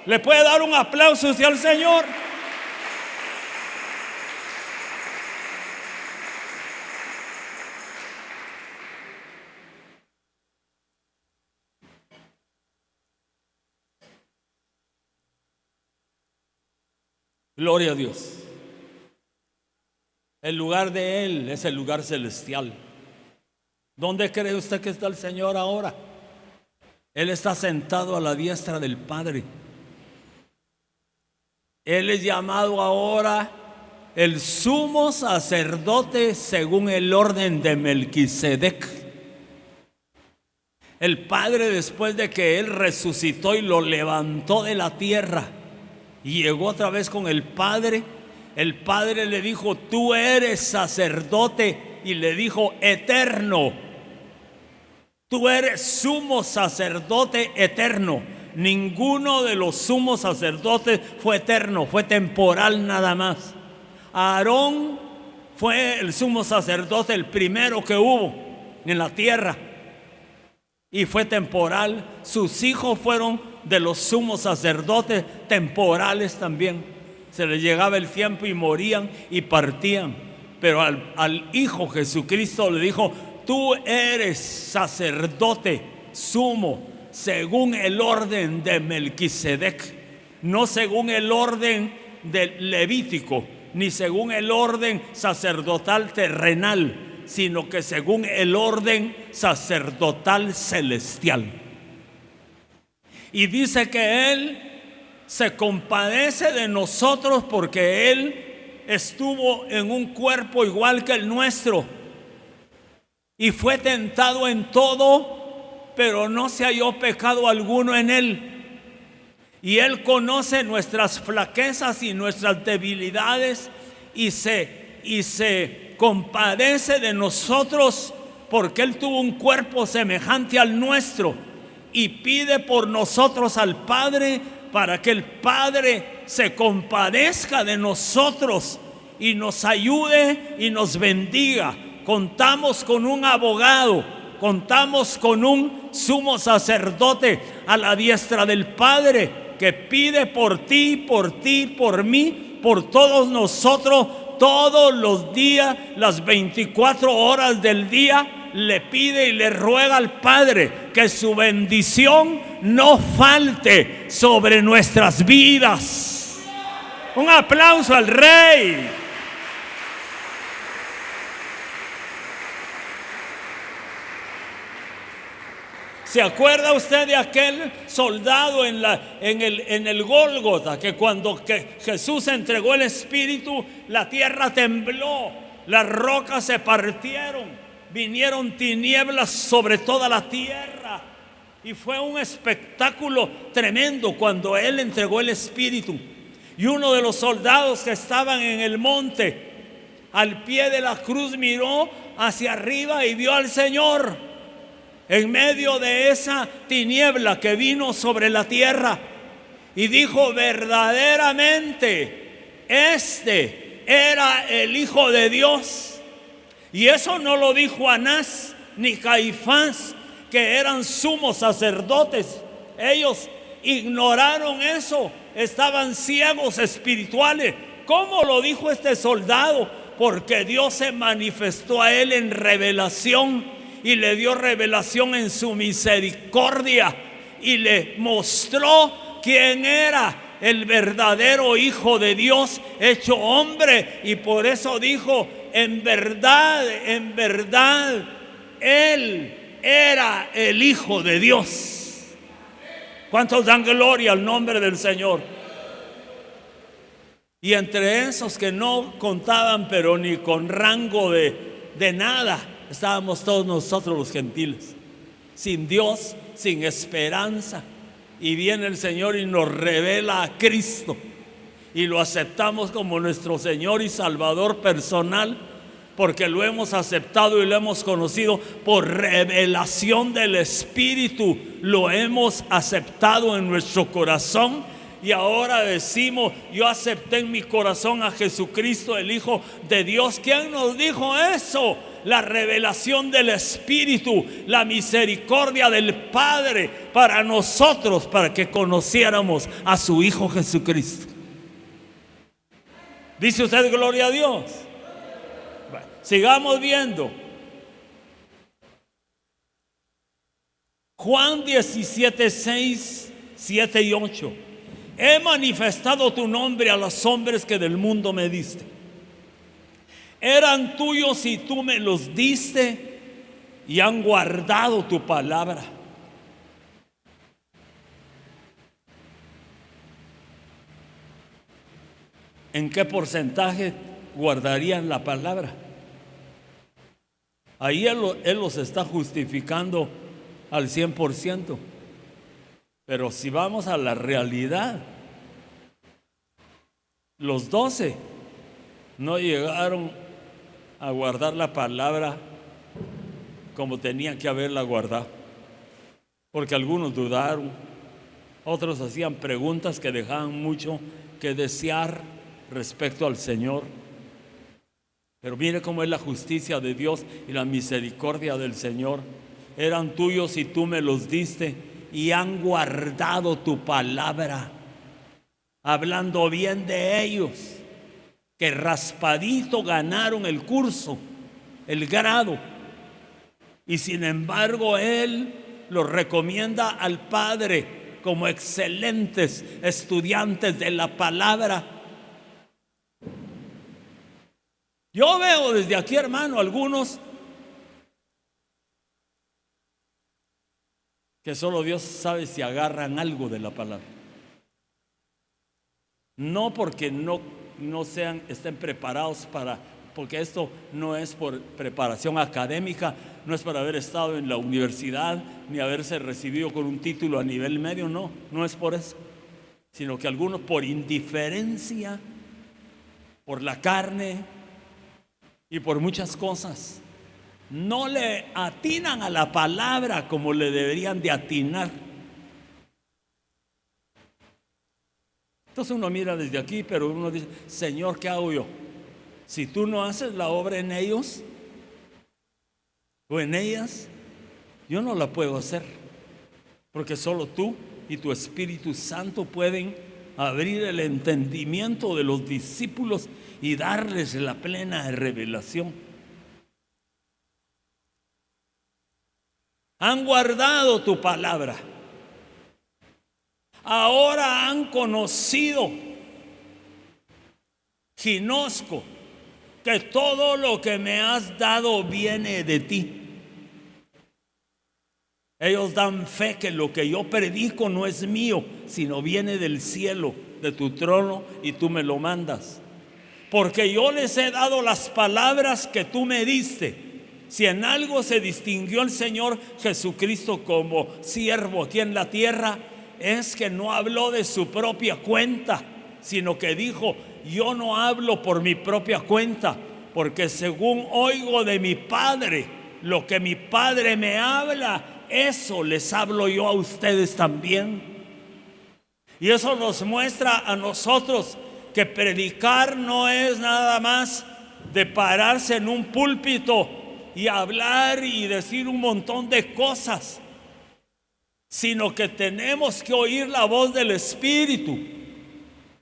¿Le puede dar un aplauso hacia el Señor? Gloria a Dios. El lugar de Él es el lugar celestial. ¿Dónde cree usted que está el Señor ahora? Él está sentado a la diestra del Padre. Él es llamado ahora el sumo sacerdote según el orden de Melquisedec. El Padre, después de que Él resucitó y lo levantó de la tierra y llegó otra vez con el Padre le dijo: tú eres sacerdote, y le dijo: eterno. Tú eres sumo sacerdote eterno. Ninguno de los sumos sacerdotes fue eterno, fue temporal nada más. Aarón fue el sumo sacerdote, el primero que hubo en la tierra, y fue temporal. Sus hijos fueron de los sumos sacerdotes temporales también. Se les llegaba el tiempo y morían y partían. Pero al Hijo Jesucristo le dijo: tú eres sacerdote sumo según el orden de Melquisedec, no según el orden del Levítico, ni según el orden sacerdotal terrenal, sino que según el orden sacerdotal celestial. Y dice que Él se compadece de nosotros porque Él estuvo en un cuerpo igual que el nuestro y fue tentado en todo, pero no se halló pecado alguno en Él. Y Él conoce nuestras flaquezas y nuestras debilidades y se compadece de nosotros porque Él tuvo un cuerpo semejante al nuestro, y pide por nosotros al Padre para que el Padre se compadezca de nosotros y nos ayude y nos bendiga. Contamos con un abogado, contamos con un sumo sacerdote a la diestra del Padre que pide por ti, por mí, por todos nosotros, todos los días, las 24 horas del día. Le pide y le ruega al Padre que su bendición no falte sobre nuestras vidas. Un aplauso al Rey. ¿Se acuerda usted de aquel soldado en el Gólgota, que cuando Jesús entregó el Espíritu, la tierra tembló, las rocas se partieron, vinieron tinieblas sobre toda la tierra, y fue un espectáculo tremendo cuando Él entregó el Espíritu? Y uno de los soldados que estaban en el monte, al pie de la cruz, miró hacia arriba y vio al Señor en medio de esa tiniebla que vino sobre la tierra, y dijo: verdaderamente este era el Hijo de Dios. Y eso no lo dijo Anás ni Caifás, que eran sumos sacerdotes. Ellos ignoraron eso, estaban ciegos espirituales. ¿Cómo lo dijo este soldado? Porque Dios se manifestó a él en revelación, y le dio revelación en su misericordia, y le mostró quién era el verdadero Hijo de Dios hecho hombre. Y por eso dijo: en verdad, Él era el Hijo de Dios. ¿Cuántos dan gloria al nombre del Señor? Y entre esos que no contaban, pero ni con rango de nada, estábamos todos nosotros los gentiles, sin Dios, sin esperanza. Y viene el Señor y nos revela a Cristo, y lo aceptamos como nuestro Señor y Salvador personal, porque lo hemos aceptado y lo hemos conocido por revelación del Espíritu. Lo hemos aceptado en nuestro corazón, y ahora decimos: yo acepté en mi corazón a Jesucristo, el Hijo de Dios. ¿Quién nos dijo eso? La revelación del Espíritu, la misericordia del Padre para nosotros, para que conociéramos a su Hijo Jesucristo. ¿Dice usted gloria a Dios? Bueno, sigamos viendo. Juan 17, 6, 7 y 8. He manifestado tu nombre a los hombres que del mundo me diste. Eran tuyos y tú me los diste, y han guardado tu palabra. ¿en qué porcentaje guardarían la palabra? Ahí él los está justificando al 100%. Pero si vamos a la realidad, los 12 no llegaron a guardar la palabra como tenían que haberla guardado, porque algunos dudaron, otros hacían preguntas que dejaban mucho que desear respecto al Señor. Pero mire cómo es la justicia de Dios y la misericordia del Señor. Eran tuyos y tú me los diste, y han guardado tu palabra, hablando bien de ellos, que raspadito ganaron el curso, el grado, y sin embargo Él los recomienda al Padre como excelentes estudiantes de la palabra. Yo veo desde aquí, hermano, algunos que solo Dios sabe si agarran algo de la palabra. No porque no estén preparados porque esto no es por preparación académica, no es por haber estado en la universidad, ni haberse recibido con un título a nivel medio, no es por eso, sino que algunos por indiferencia, por la carne y por muchas cosas, no le atinan a la palabra como le deberían de atinar. Entonces uno mira desde aquí, pero uno dice: Señor, ¿qué hago yo? Si tú no haces la obra en ellos o en ellas, yo no la puedo hacer, porque solo tú y tu Espíritu Santo pueden abrir el entendimiento de los discípulos y darles la plena revelación. Han guardado tu palabra. Ahora han conocido, ginosco, que todo lo que me has dado viene de ti. Ellos dan fe que lo que yo predico no es mío, sino viene del cielo, de tu trono, y tú me lo mandas. Porque yo les he dado las palabras que tú me diste. Si en algo se distinguió el Señor Jesucristo como siervo aquí en la tierra, es que no habló de su propia cuenta, sino que dijo: yo no hablo por mi propia cuenta, porque según oigo de mi Padre, lo que mi Padre me habla, eso les hablo yo a ustedes también. Y eso nos muestra a nosotros que predicar no es nada más de pararse en un púlpito y hablar y decir un montón de cosas, sino que tenemos que oír la voz del Espíritu,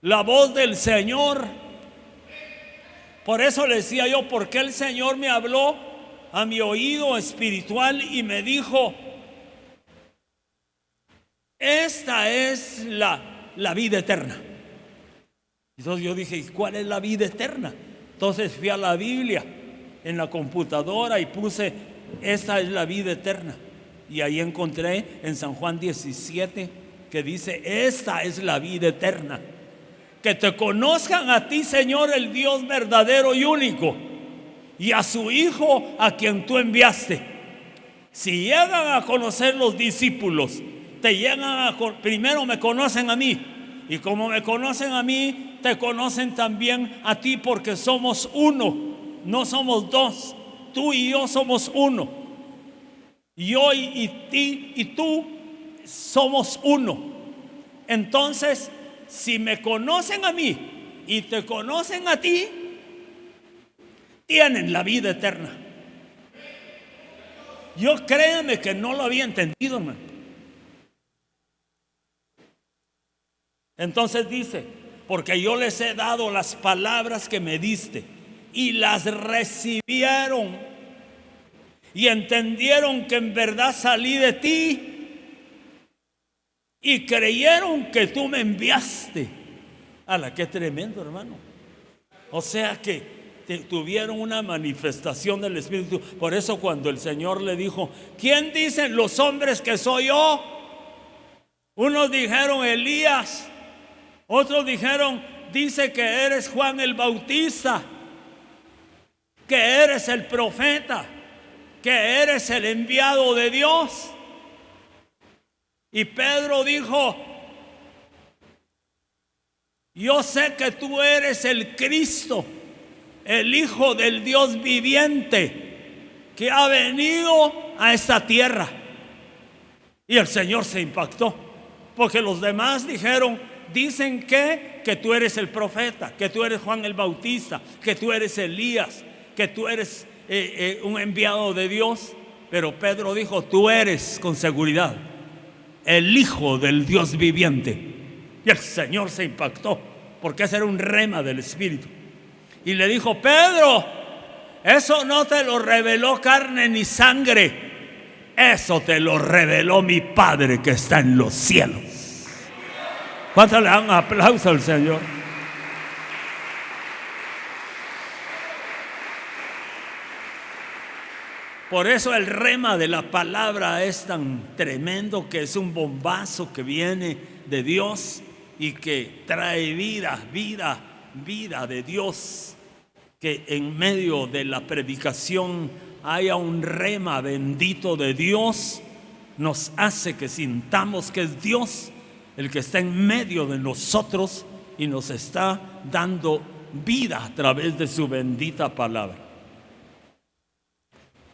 la voz del Señor. Por eso le decía yo: porque el Señor me habló a mi oído espiritual y me dijo: esta es la vida eterna. Entonces yo dije: ¿y cuál es la vida eterna? Entonces fui a la Biblia en la computadora y puse: esta es la vida eterna. Y ahí encontré en San Juan 17 que dice: esta es la vida eterna, que te conozcan a ti, Señor, el Dios verdadero y único, y a su Hijo a quien tú enviaste. Si llegan a conocer los discípulos, primero me conocen a mí, y como me conocen a mí, te conocen también a ti, porque somos uno, no somos dos. Tú y yo somos uno. Yo y ti y tú somos uno. Entonces, si me conocen a mí y te conocen a ti, tienen la vida eterna. Yo créame que no lo había entendido, hermano. Entonces dice: porque yo les he dado las palabras que me diste, y las recibieron y entendieron que en verdad salí de ti, y creyeron que tú me enviaste. ¡Hala, qué tremendo, hermano! O sea que tuvieron una manifestación del Espíritu. Por eso cuando el Señor le dijo: ¿quién dicen los hombres que soy yo? Unos dijeron Elías, otros dijeron dice que eres Juan el Bautista, que eres el profeta, que eres el enviado de Dios. Y Pedro dijo: yo sé que tú eres el Cristo, el Hijo del Dios viviente, que ha venido a esta tierra. Y el Señor se impactó, porque los demás dicen que tú eres el profeta, que tú eres Juan el Bautista, que tú eres Elías, que tú eres un enviado de Dios. Pero Pedro dijo: tú eres con seguridad el Hijo del Dios viviente. Y el Señor se impactó, porque ese era un rema del Espíritu. Y le dijo: Pedro, eso no te lo reveló carne ni sangre, eso te lo reveló mi Padre que está en los cielos. ¿Cuánto le dan un aplauso al Señor? Por eso el rema de la palabra es tan tremendo, que es un bombazo que viene de Dios y que trae vida de Dios. Que en medio de la predicación haya un rema bendito de Dios, nos hace que sintamos que es Dios el que está en medio de nosotros y nos está dando vida a través de su bendita palabra.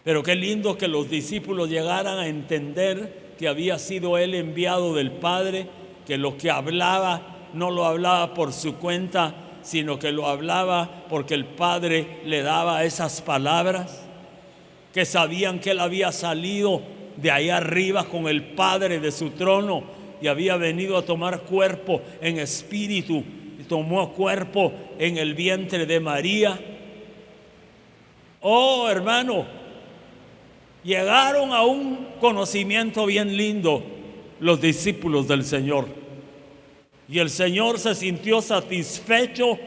Pero qué lindo que los discípulos llegaran a entender que había sido él enviado del Padre, que lo que hablaba no lo hablaba por su cuenta, sino que lo hablaba porque el Padre le daba esas palabras, que sabían que él había salido de ahí arriba con el Padre de su trono y había venido a tomar cuerpo en espíritu, y tomó cuerpo en el vientre de María. Oh, hermano, llegaron a un conocimiento bien lindo los discípulos del Señor. Y el Señor se sintió satisfecho,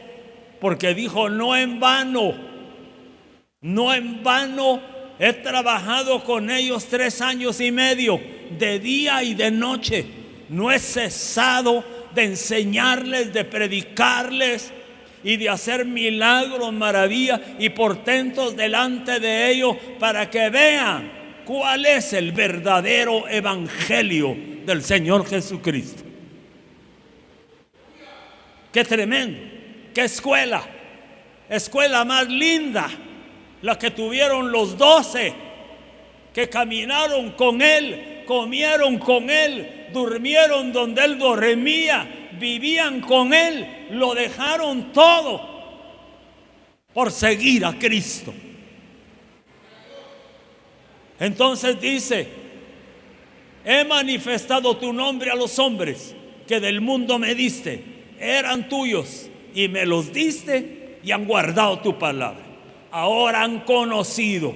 porque dijo: no en vano he trabajado con ellos 3 años y medio, de día y de noche. No he cesado de enseñarles, de predicarles y de hacer milagros, maravillas y portentos delante de ellos, para que vean cuál es el verdadero evangelio del Señor Jesucristo. Qué tremendo, qué escuela más linda la que tuvieron los 12, que caminaron con él, comieron con él, durmieron donde él dormía, vivían con él, lo dejaron todo por seguir a Cristo. Entonces dice: he manifestado tu nombre a los hombres que del mundo me diste, eran tuyos y me los diste y han guardado tu palabra. Ahora han conocido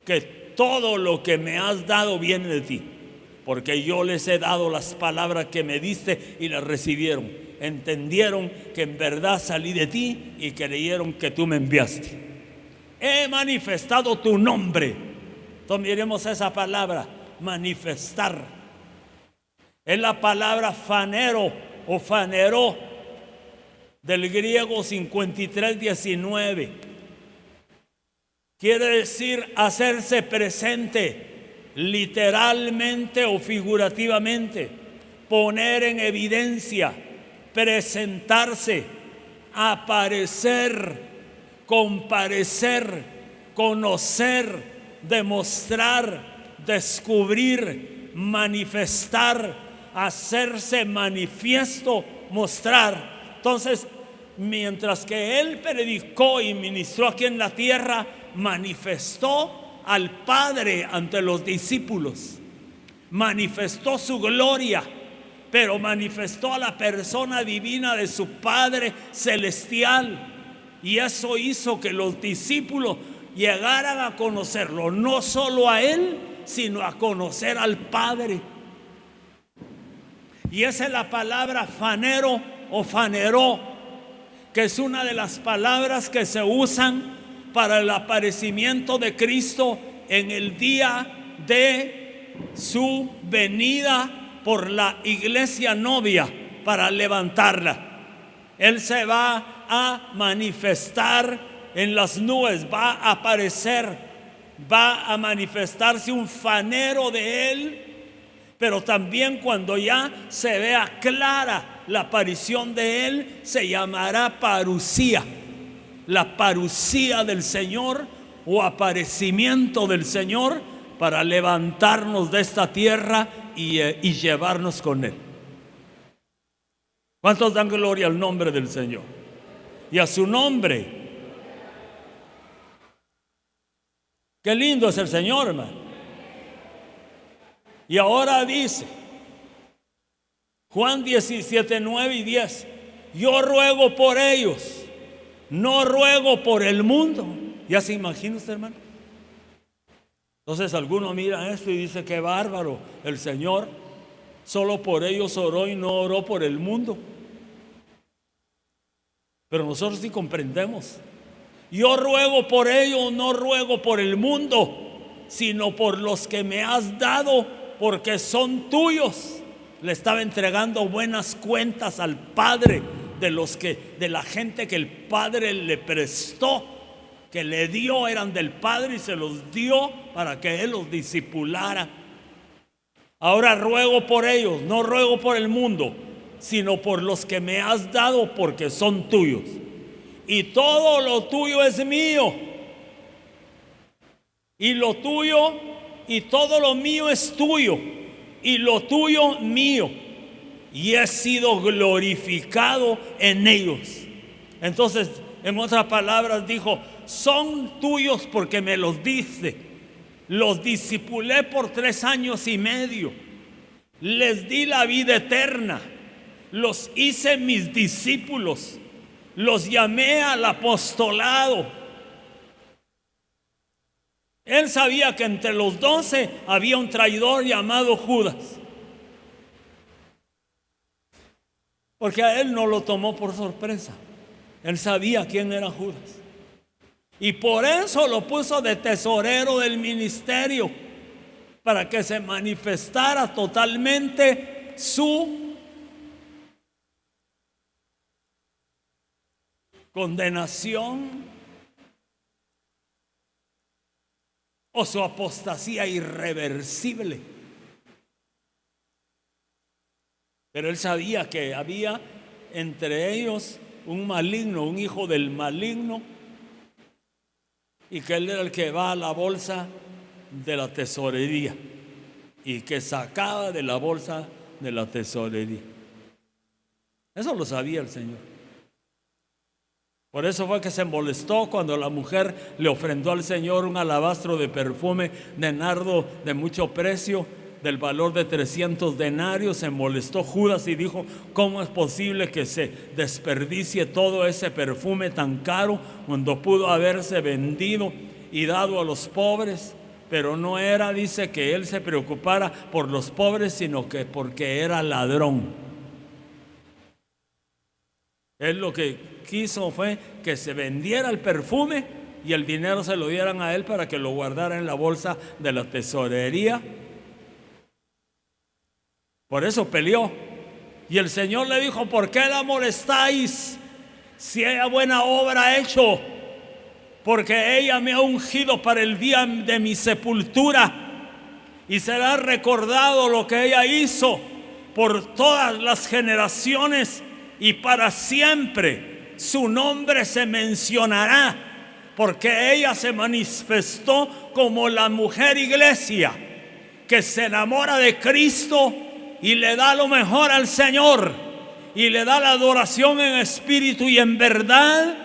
que todo lo que me has dado viene de ti, porque yo les he dado las palabras que me diste y las recibieron. Entendieron que en verdad salí de ti y creyeron que tú me enviaste. He manifestado tu nombre. Entonces miremos esa palabra, manifestar. Es la palabra fanero o faneró, del griego 53:19. Quiere decir hacerse presente, literalmente o figurativamente, poner en evidencia, presentarse, aparecer, comparecer, conocer, demostrar, descubrir, manifestar, hacerse manifiesto, mostrar. Entonces, mientras que él predicó y ministró aquí en la tierra, manifestó al Padre ante los discípulos, manifestó su gloria, pero manifestó a la persona divina de su Padre celestial. Y eso hizo que los discípulos llegaran a conocerlo, no solo a él, sino a conocer al Padre. Y esa es la palabra fanero o faneró, que es una de las palabras que se usan para el aparecimiento de Cristo en el día de su venida por la iglesia novia, para levantarla. Él se va a manifestar en las nubes, va a aparecer, va a manifestarse un fanero de Él. Pero también cuando ya se vea clara la aparición de Él, se llamará parucía, la parucía del Señor o aparecimiento del Señor, para levantarnos de esta tierra y llevarnos con Él. ¿Cuántos dan gloria al nombre del Señor y a su nombre? Qué lindo es el Señor, hermano. Y ahora dice Juan 17, 9 y 10: yo ruego por ellos, no ruego por el mundo. ¿Ya se imagina usted, hermano? Entonces alguno mira esto y dice: qué bárbaro, el Señor solo por ellos oró y no oró por el mundo. Pero nosotros sí comprendemos. Yo ruego por ellos, no ruego por el mundo, sino por los que me has dado, porque son tuyos. Le estaba entregando buenas cuentas al Padre de la gente que el Padre le prestó, que le dio, eran del Padre y se los dio para que Él los discipulara. Ahora ruego por ellos, no ruego por el mundo, sino por los que me has dado, porque son tuyos. Y todo lo tuyo es mío, y lo tuyo, y todo lo mío es tuyo, y lo tuyo mío, y he sido glorificado en ellos. Entonces, en otras palabras, dijo: son tuyos porque me los diste. Los discipulé por 3 años y medio, les di la vida eterna, los hice mis discípulos, los llamé al apostolado. Él sabía que entre los 12 había un traidor llamado Judas, porque a él no lo tomó por sorpresa. Él sabía quién era Judas, y por eso lo puso de tesorero del ministerio, para que se manifestara totalmente su condenación o su apostasía irreversible. Pero él sabía que había entre ellos un maligno, un hijo del maligno, y que él era el que va a la bolsa de la tesorería y que sacaba de la bolsa de la tesorería. Eso lo sabía el Señor. Por eso fue que se molestó cuando la mujer le ofrendó al Señor un alabastro de perfume de nardo de mucho precio, del valor de 300 denarios. Se molestó Judas y dijo: ¿cómo es posible que se desperdicie todo ese perfume tan caro cuando pudo haberse vendido y dado a los pobres? Pero no era, dice, que él se preocupara por los pobres, sino que porque era ladrón. Él lo que quiso fue que se vendiera el perfume y el dinero se lo dieran a él para que lo guardara en la bolsa de la tesorería. Por eso peleó. Y el Señor le dijo: ¿por qué la molestáis si ella buena obra ha hecho? Porque ella me ha ungido para el día de mi sepultura, y será recordado lo que ella hizo por todas las generaciones, y para siempre su nombre se mencionará, porque ella se manifestó como la mujer iglesia que se enamora de Cristo y le da lo mejor al Señor, y le da la adoración en espíritu y en verdad,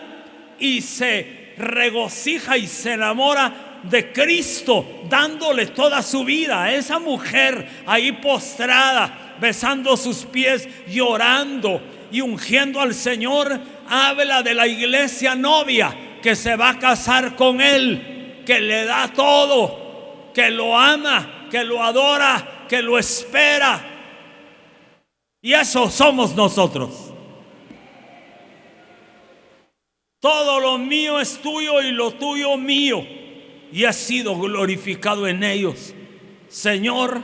y se regocija y se enamora de Cristo, dándole toda su vida. A esa mujer ahí postrada, besando sus pies, llorando y ungiendo al Señor, habla de la iglesia novia que se va a casar con Él, que le da todo, que lo ama, que lo adora, que lo espera. Y eso somos nosotros. Todo lo mío es tuyo y lo tuyo mío, y he sido glorificado en ellos. Señor,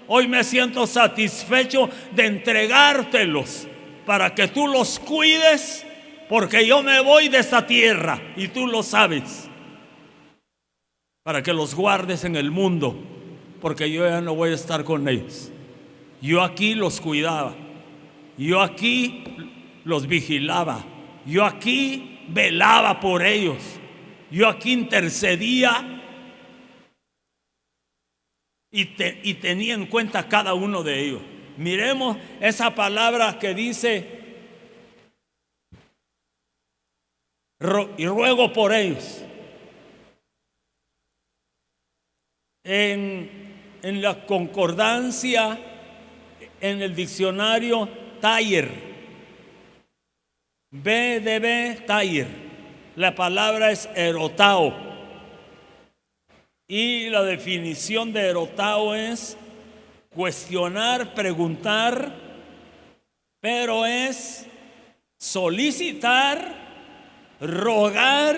hoy me siento satisfecho de entregártelos para que tú los cuides, porque yo me voy de esta tierra y tú lo sabes, para que los guardes en el mundo, porque yo ya no voy a estar con ellos. Yo aquí los cuidaba, yo aquí los vigilaba, yo aquí velaba por ellos, yo aquí intercedía y tenía en cuenta cada uno de ellos. Miremos esa palabra que dice: y ruego por ellos. En la concordancia, en el diccionario Taller, BDB Taller, la palabra es erotao, y la definición de erotao es cuestionar, preguntar, pero es solicitar, rogar,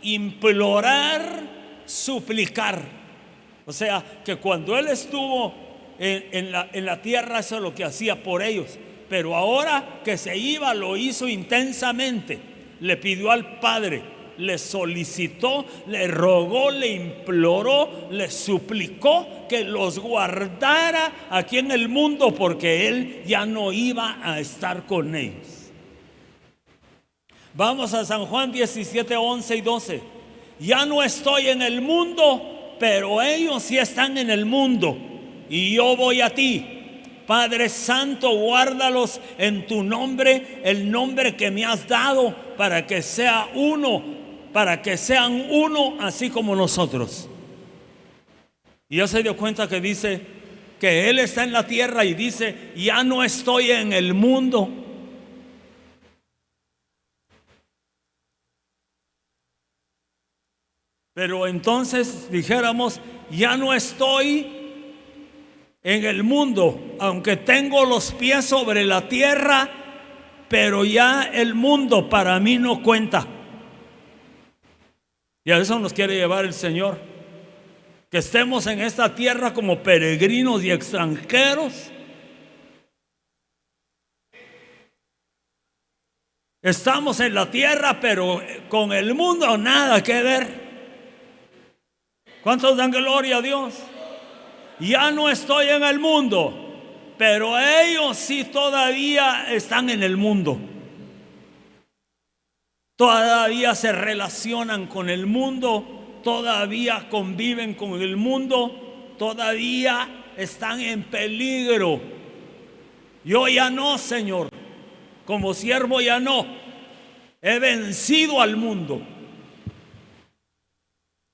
implorar, suplicar. O sea, que cuando él estuvo en la tierra, eso es lo que hacía por ellos. Pero ahora que se iba, lo hizo intensamente. Le pidió al Padre, le solicitó, le rogó, le imploró, le suplicó que los guardara aquí en el mundo, porque él ya no iba a estar con ellos. Vamos a San Juan 17, 11 y 12. Ya no estoy en el mundo, pero ellos sí están en el mundo, y yo voy a ti. Padre Santo, guárdalos en tu nombre, el nombre que me has dado, para que sea uno, para que sean uno así como nosotros. Y ya se dio cuenta que dice que él está en la tierra y dice: ya no estoy en el mundo. Pero entonces dijéramos: ya no estoy en el mundo, aunque tengo los pies sobre la tierra, pero ya el mundo para mí no cuenta. Y a eso nos quiere llevar el Señor, que estemos en esta tierra como peregrinos y extranjeros. Estamos en la tierra, pero con el mundo nada que ver. ¿Cuántos dan gloria a Dios? Ya no estoy en el mundo, pero ellos sí todavía están en el mundo. Todavía se relacionan con el mundo, todavía conviven con el mundo, todavía están en peligro. Yo ya no, Señor, como siervo ya no. He vencido al mundo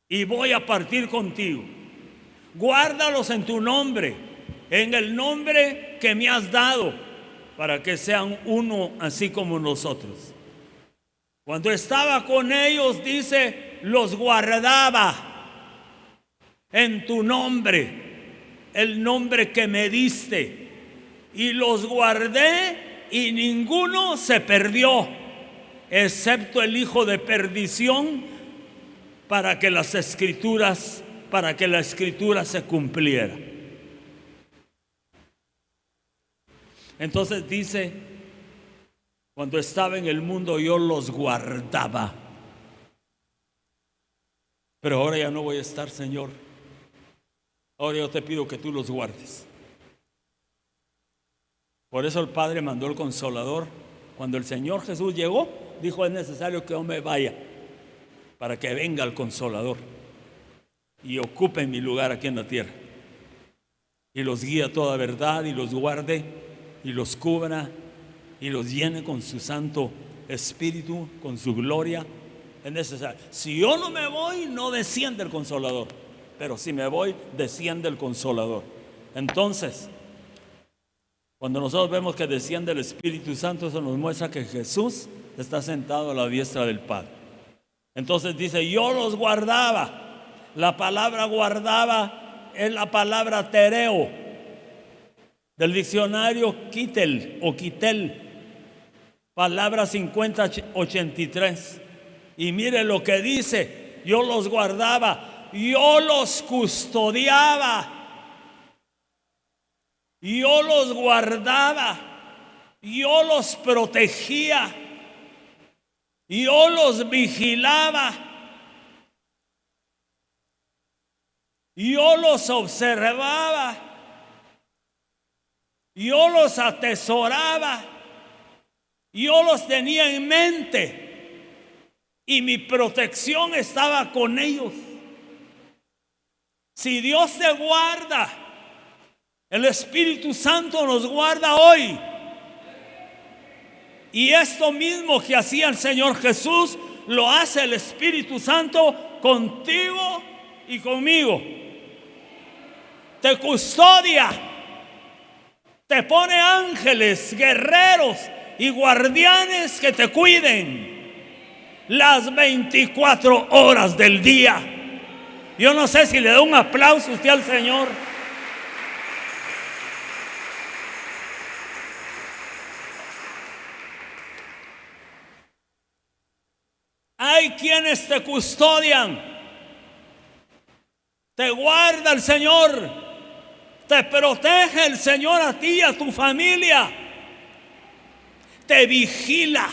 y voy a partir contigo. Guárdalos en tu nombre, en el nombre que me has dado, para que sean uno así como nosotros. Cuando estaba con ellos, dice, los guardaba en tu nombre, el nombre que me diste, y los guardé, y ninguno se perdió, excepto el hijo de perdición, para que la escritura se cumpliera. Entonces dice: cuando estaba en el mundo yo los guardaba, pero ahora ya no voy a estar, Señor. Ahora yo te pido que tú los guardes. Por eso el Padre mandó el Consolador. Cuando el Señor Jesús llegó, dijo: es necesario que yo me vaya, para que venga el Consolador y ocupe mi lugar aquí en la tierra, y los guíe a toda verdad, y los guarde, y los cubra, y los llene con su Santo Espíritu, con su gloria. Es necesario. Si yo no me voy, no desciende el Consolador, pero si me voy, desciende el Consolador. Entonces, cuando nosotros vemos que desciende el Espíritu Santo, eso nos muestra que Jesús está sentado a la diestra del Padre. Entonces dice: yo los guardaba. La palabra guardaba es la palabra tereo, del diccionario Kittel o Quitel, palabra 5083. Y mire lo que dice: yo los guardaba, yo los custodiaba, yo los guardaba. yo los protegía, yo los vigilaba, yo los observaba, yo los atesoraba, yo los tenía en mente y mi protección estaba con ellos. Si Dios te guarda, el Espíritu Santo nos guarda hoy. Y esto mismo que hacía el Señor Jesús, lo hace el Espíritu Santo contigo y conmigo. Te custodia, te pone ángeles, guerreros y guardianes que te cuiden las 24 horas del día. Yo no sé si le da un aplauso usted al Señor. Hay quienes te custodian, te guarda el Señor, te protege el Señor a ti y a tu familia, te vigila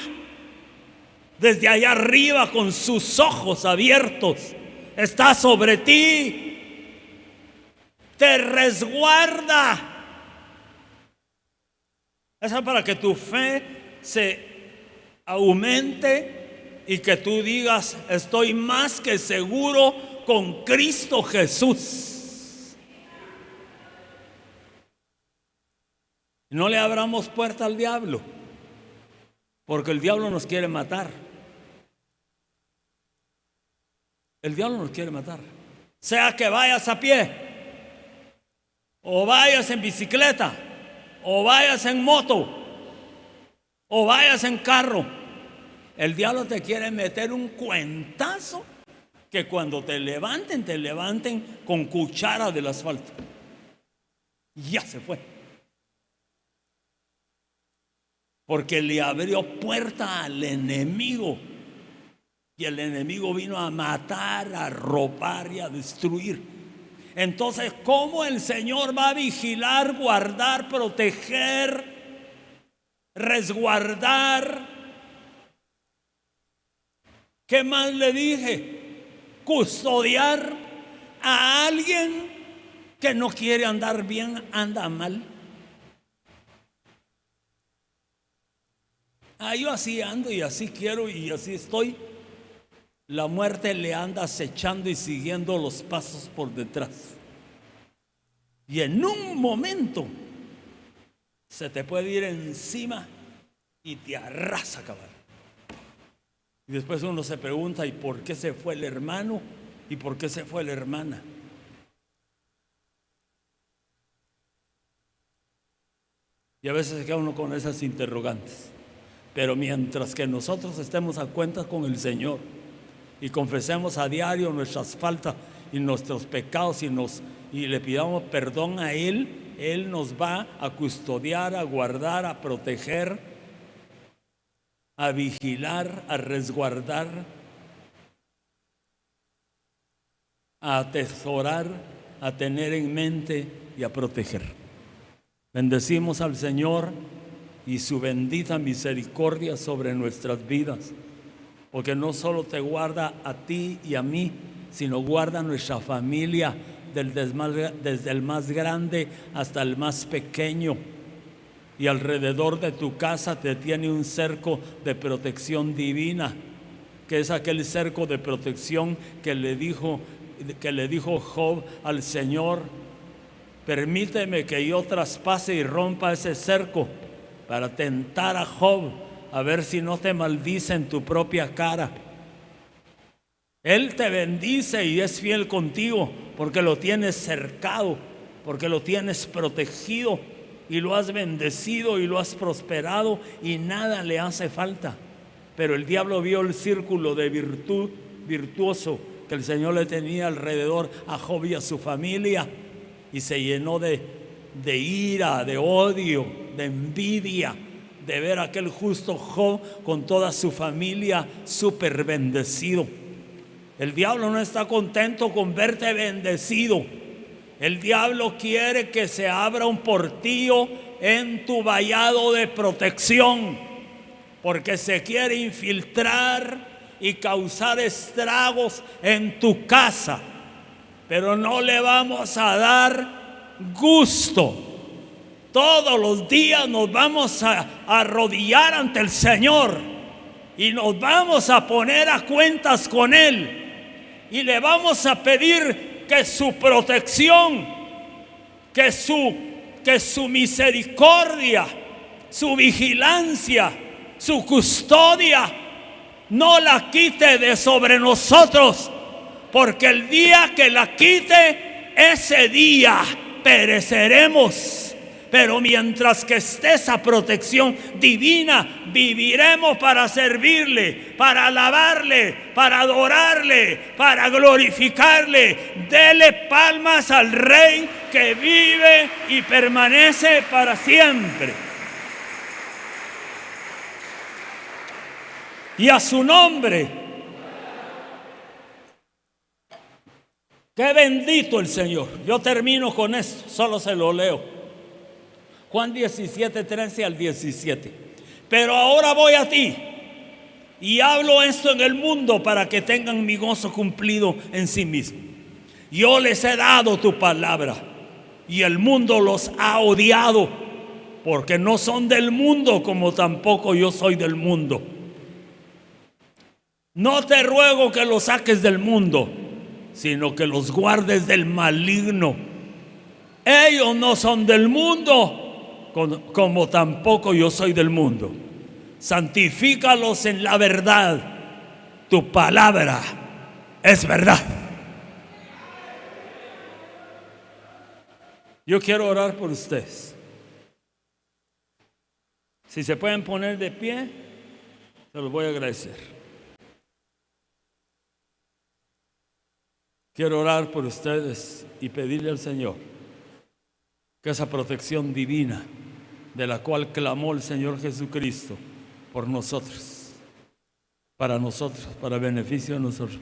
desde allá arriba con sus ojos abiertos, está sobre ti, te resguarda. Eso es para que tu fe se aumente y que tú digas: estoy más que seguro con Cristo Jesús. No le abramos puerta al diablo, porque el diablo nos quiere matar. El diablo nos quiere matar. Sea que vayas a pie, o vayas en bicicleta, o vayas en moto, o vayas en carro, el diablo te quiere meter un cuentazo que cuando te levanten con cuchara del asfalto. Ya se fue. Porque le abrió puerta al enemigo. Y el enemigo vino a matar, a robar y a destruir. Entonces, ¿cómo el Señor va a vigilar, guardar, proteger, resguardar? ¿Qué más le dije? Custodiar a alguien que no quiere andar bien, anda mal. Yo así ando y así quiero y así estoy. La muerte le anda acechando y siguiendo los pasos por detrás. Y en un momento se te puede ir encima y te arrasa, cabrón. Y después uno se pregunta: ¿y por qué se fue el hermano? ¿Y por qué se fue la hermana? Y a veces se queda uno con esas interrogantes. Pero mientras que nosotros estemos a cuentas con el Señor y confesemos a diario nuestras faltas y nuestros pecados y le pidamos perdón a Él, Él nos va a custodiar, a guardar, a proteger, a vigilar, a resguardar, a atesorar, a tener en mente y a proteger. Bendecimos al Señor y su bendita misericordia sobre nuestras vidas, porque no solo te guarda a ti y a mí, sino guarda a nuestra familia desde el más grande hasta el más pequeño. Y alrededor de tu casa te tiene un cerco de protección divina, que es aquel cerco de protección que le dijo Job al Señor: permíteme que yo traspase y rompa ese cerco para tentar a Job, a ver si no te maldice en tu propia cara. Él te bendice y es fiel contigo porque lo tienes cercado, porque lo tienes protegido y lo has bendecido y lo has prosperado y nada le hace falta. Pero el diablo vio el círculo de virtuoso que el Señor le tenía alrededor a Job y a su familia, y se llenó de ira, de odio, de envidia, de ver a aquel justo Job con toda su familia súper bendecido. El diablo no está contento con verte bendecido. El diablo quiere que se abra un portillo en tu vallado de protección, porque se quiere infiltrar y causar estragos en tu casa, pero no le vamos a dar gusto. Todos los días nos vamos a arrodillar ante el Señor y nos vamos a poner a cuentas con Él y le vamos a pedir que su protección, que su misericordia, su vigilancia, su custodia no la quite de sobre nosotros, porque el día que la quite, ese día pereceremos. Pero mientras que esté esa protección divina, viviremos para servirle, para alabarle, para adorarle, para glorificarle. Dele palmas al Rey que vive y permanece para siempre. Y a su nombre. Qué bendito el Señor. Yo termino con esto, solo se lo leo. Juan 17, 13 al 17. Pero ahora voy a ti y hablo esto en el mundo para que tengan mi gozo cumplido en sí mismo. Yo les he dado tu palabra y el mundo los ha odiado, porque no son del mundo como tampoco yo soy del mundo. No te ruego que los saques del mundo, sino que los guardes del maligno. Ellos no son del mundo, como tampoco yo soy del mundo. Santifícalos en la verdad. Tu palabra es verdad. Yo quiero orar por ustedes. Si se pueden poner de pie, se los voy a agradecer. Quiero orar por ustedes y pedirle al Señor que esa protección divina de la cual clamó el Señor Jesucristo por nosotros, para beneficio de nosotros,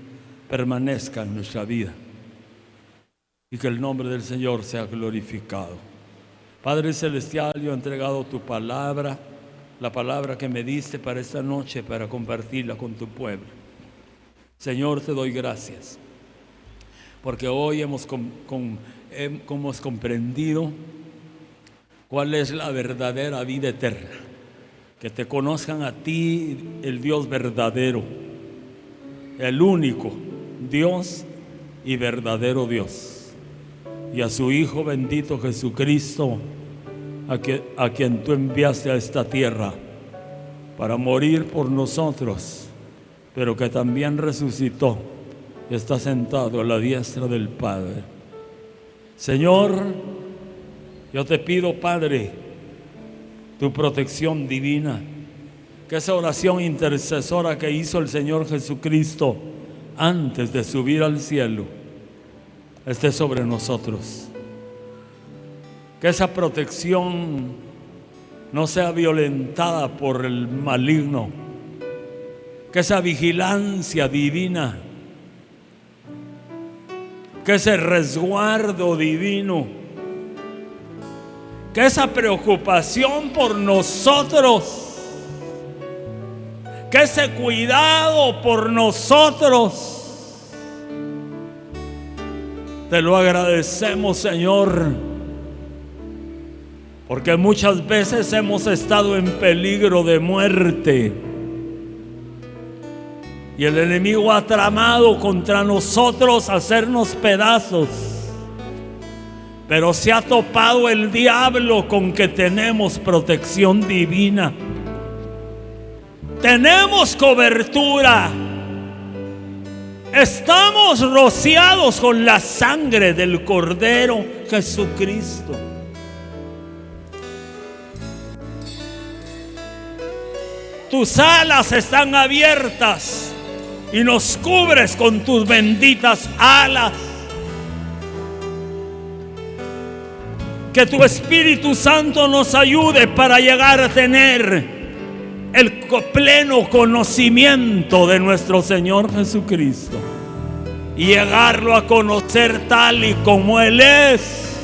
permanezca en nuestra vida y que el nombre del Señor sea glorificado. Padre Celestial, yo he entregado tu palabra, la palabra que me diste para esta noche, para compartirla con tu pueblo. Señor, te doy gracias, porque hoy hemos comprendido cuál es la verdadera vida eterna. Que te conozcan a ti, el Dios verdadero, el único Dios y verdadero Dios, y a su Hijo bendito Jesucristo, a quien tú enviaste a esta tierra para morir por nosotros, pero que también resucitó y está sentado a la diestra del Padre. Señor, yo te pido, Padre, tu protección divina, que esa oración intercesora que hizo el Señor Jesucristo antes de subir al cielo esté sobre nosotros. Que esa protección no sea violentada por el maligno. Que esa vigilancia divina, que ese resguardo divino, que esa preocupación por nosotros, que ese cuidado por nosotros, te lo agradecemos, Señor, porque muchas veces hemos estado en peligro de muerte y el enemigo ha tramado contra nosotros hacernos pedazos. Pero se ha topado el diablo con que tenemos protección divina. Tenemos cobertura. Estamos rociados con la sangre del Cordero Jesucristo. Tus alas están abiertas y nos cubres con tus benditas alas. Que tu Espíritu Santo nos ayude para llegar a tener el pleno conocimiento de nuestro Señor Jesucristo y llegarlo a conocer tal y como Él es.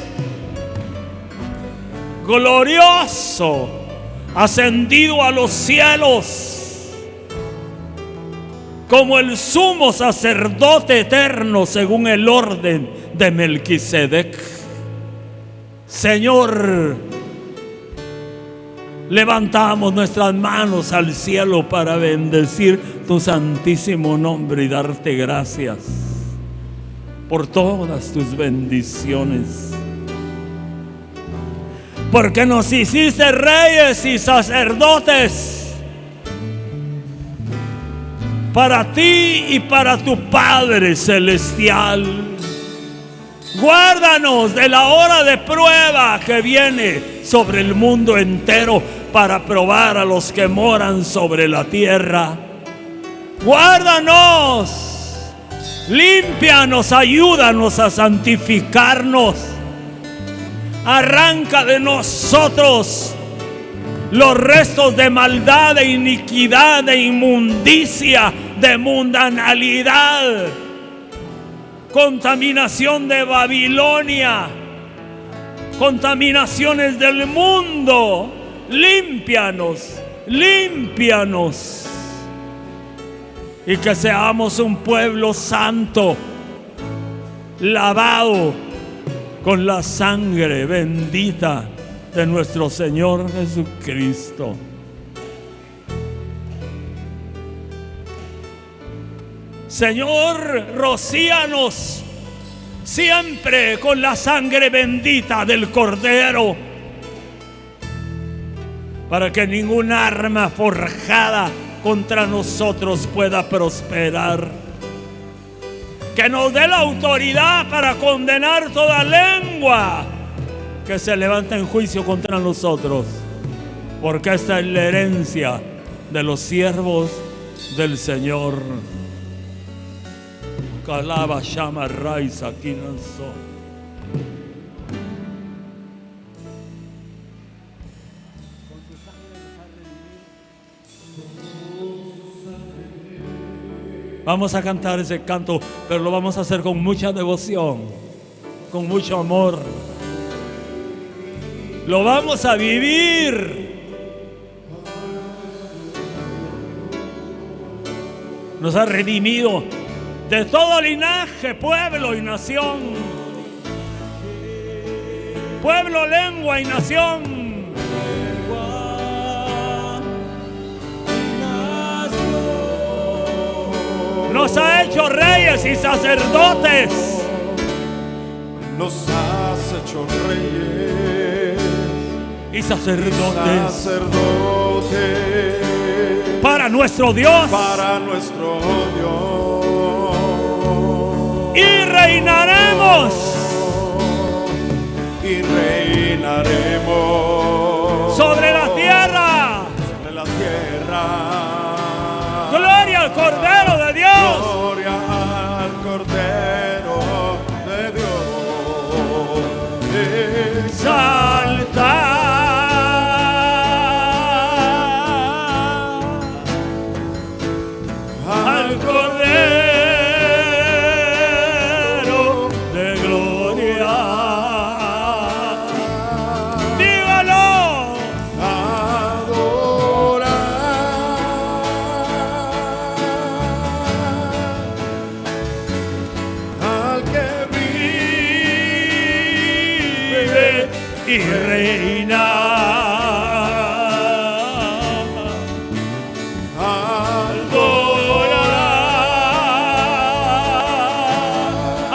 glorioso, ascendido a los cielos, como el sumo sacerdote eterno según el orden de Melquisedec. Señor, levantamos nuestras manos al cielo para bendecir tu santísimo nombre y darte gracias por todas tus bendiciones. Porque nos hiciste reyes y sacerdotes para ti y para tu Padre celestial. Guárdanos de la hora de prueba que viene sobre el mundo entero para probar a los que moran sobre la tierra. Guárdanos, límpianos, ayúdanos a santificarnos. Arranca de nosotros los restos de maldad, de iniquidad, de inmundicia, de mundanalidad, contaminación de Babilonia, contaminaciones del mundo. Límpianos, límpianos, y que seamos un pueblo santo, lavado con la sangre bendita de nuestro Señor Jesucristo. Señor, rocíanos siempre con la sangre bendita del Cordero, para que ningún arma forjada contra nosotros pueda prosperar. Que nos dé la autoridad para condenar toda lengua que se levanta en juicio contra nosotros, porque esta es la herencia de los siervos del Señor. Calaba llama raíz aquí lanzó. Vamos a cantar ese canto, pero lo vamos a hacer con mucha devoción, con mucho amor. Lo vamos a vivir. Nos ha redimido de todo linaje, pueblo y nación. Pueblo, lengua y nación. Nos ha hecho reyes y sacerdotes. Nos has hecho reyes y sacerdotes. Para nuestro Dios. Para nuestro Dios. Y reinaremos. Y reinaremos. Sobre la tierra. Sobre la tierra. Gloria al Cordero de Dios. Gloria al Cordero de Dios. Exalta al Cordero de gloria. Dígalo. Y reina, adorar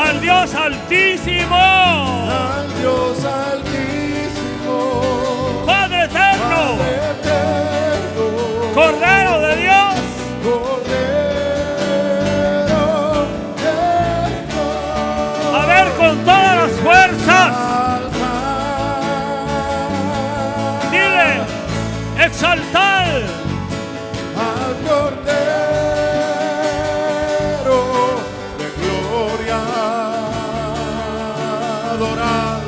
al Dios Altísimo, Padre eterno, Cordero de Dios, a ver con todas las fuerzas. Exaltar al Cordero de gloria, adorar,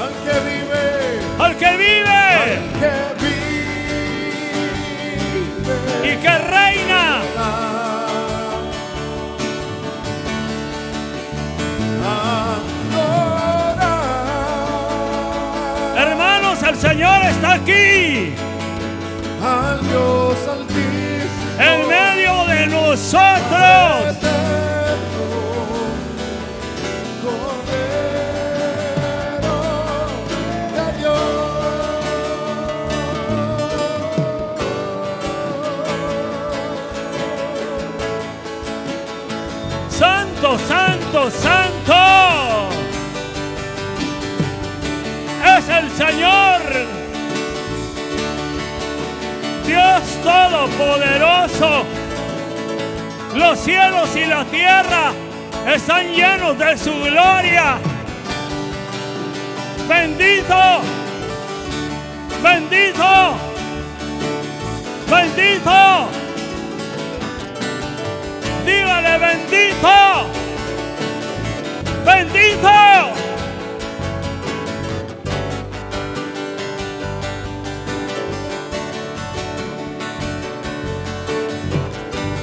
al que vive, al que vive, y que reina Dios, el Señor está aquí. Al Dios altísimo, En medio de nosotros. eterno, Cordero de Dios. Santo, santo, santo. Es el Señor. Dios Todopoderoso. Los cielos y la tierra están llenos de su gloria. Bendito, bendito, bendito. Dígale bendito, bendito.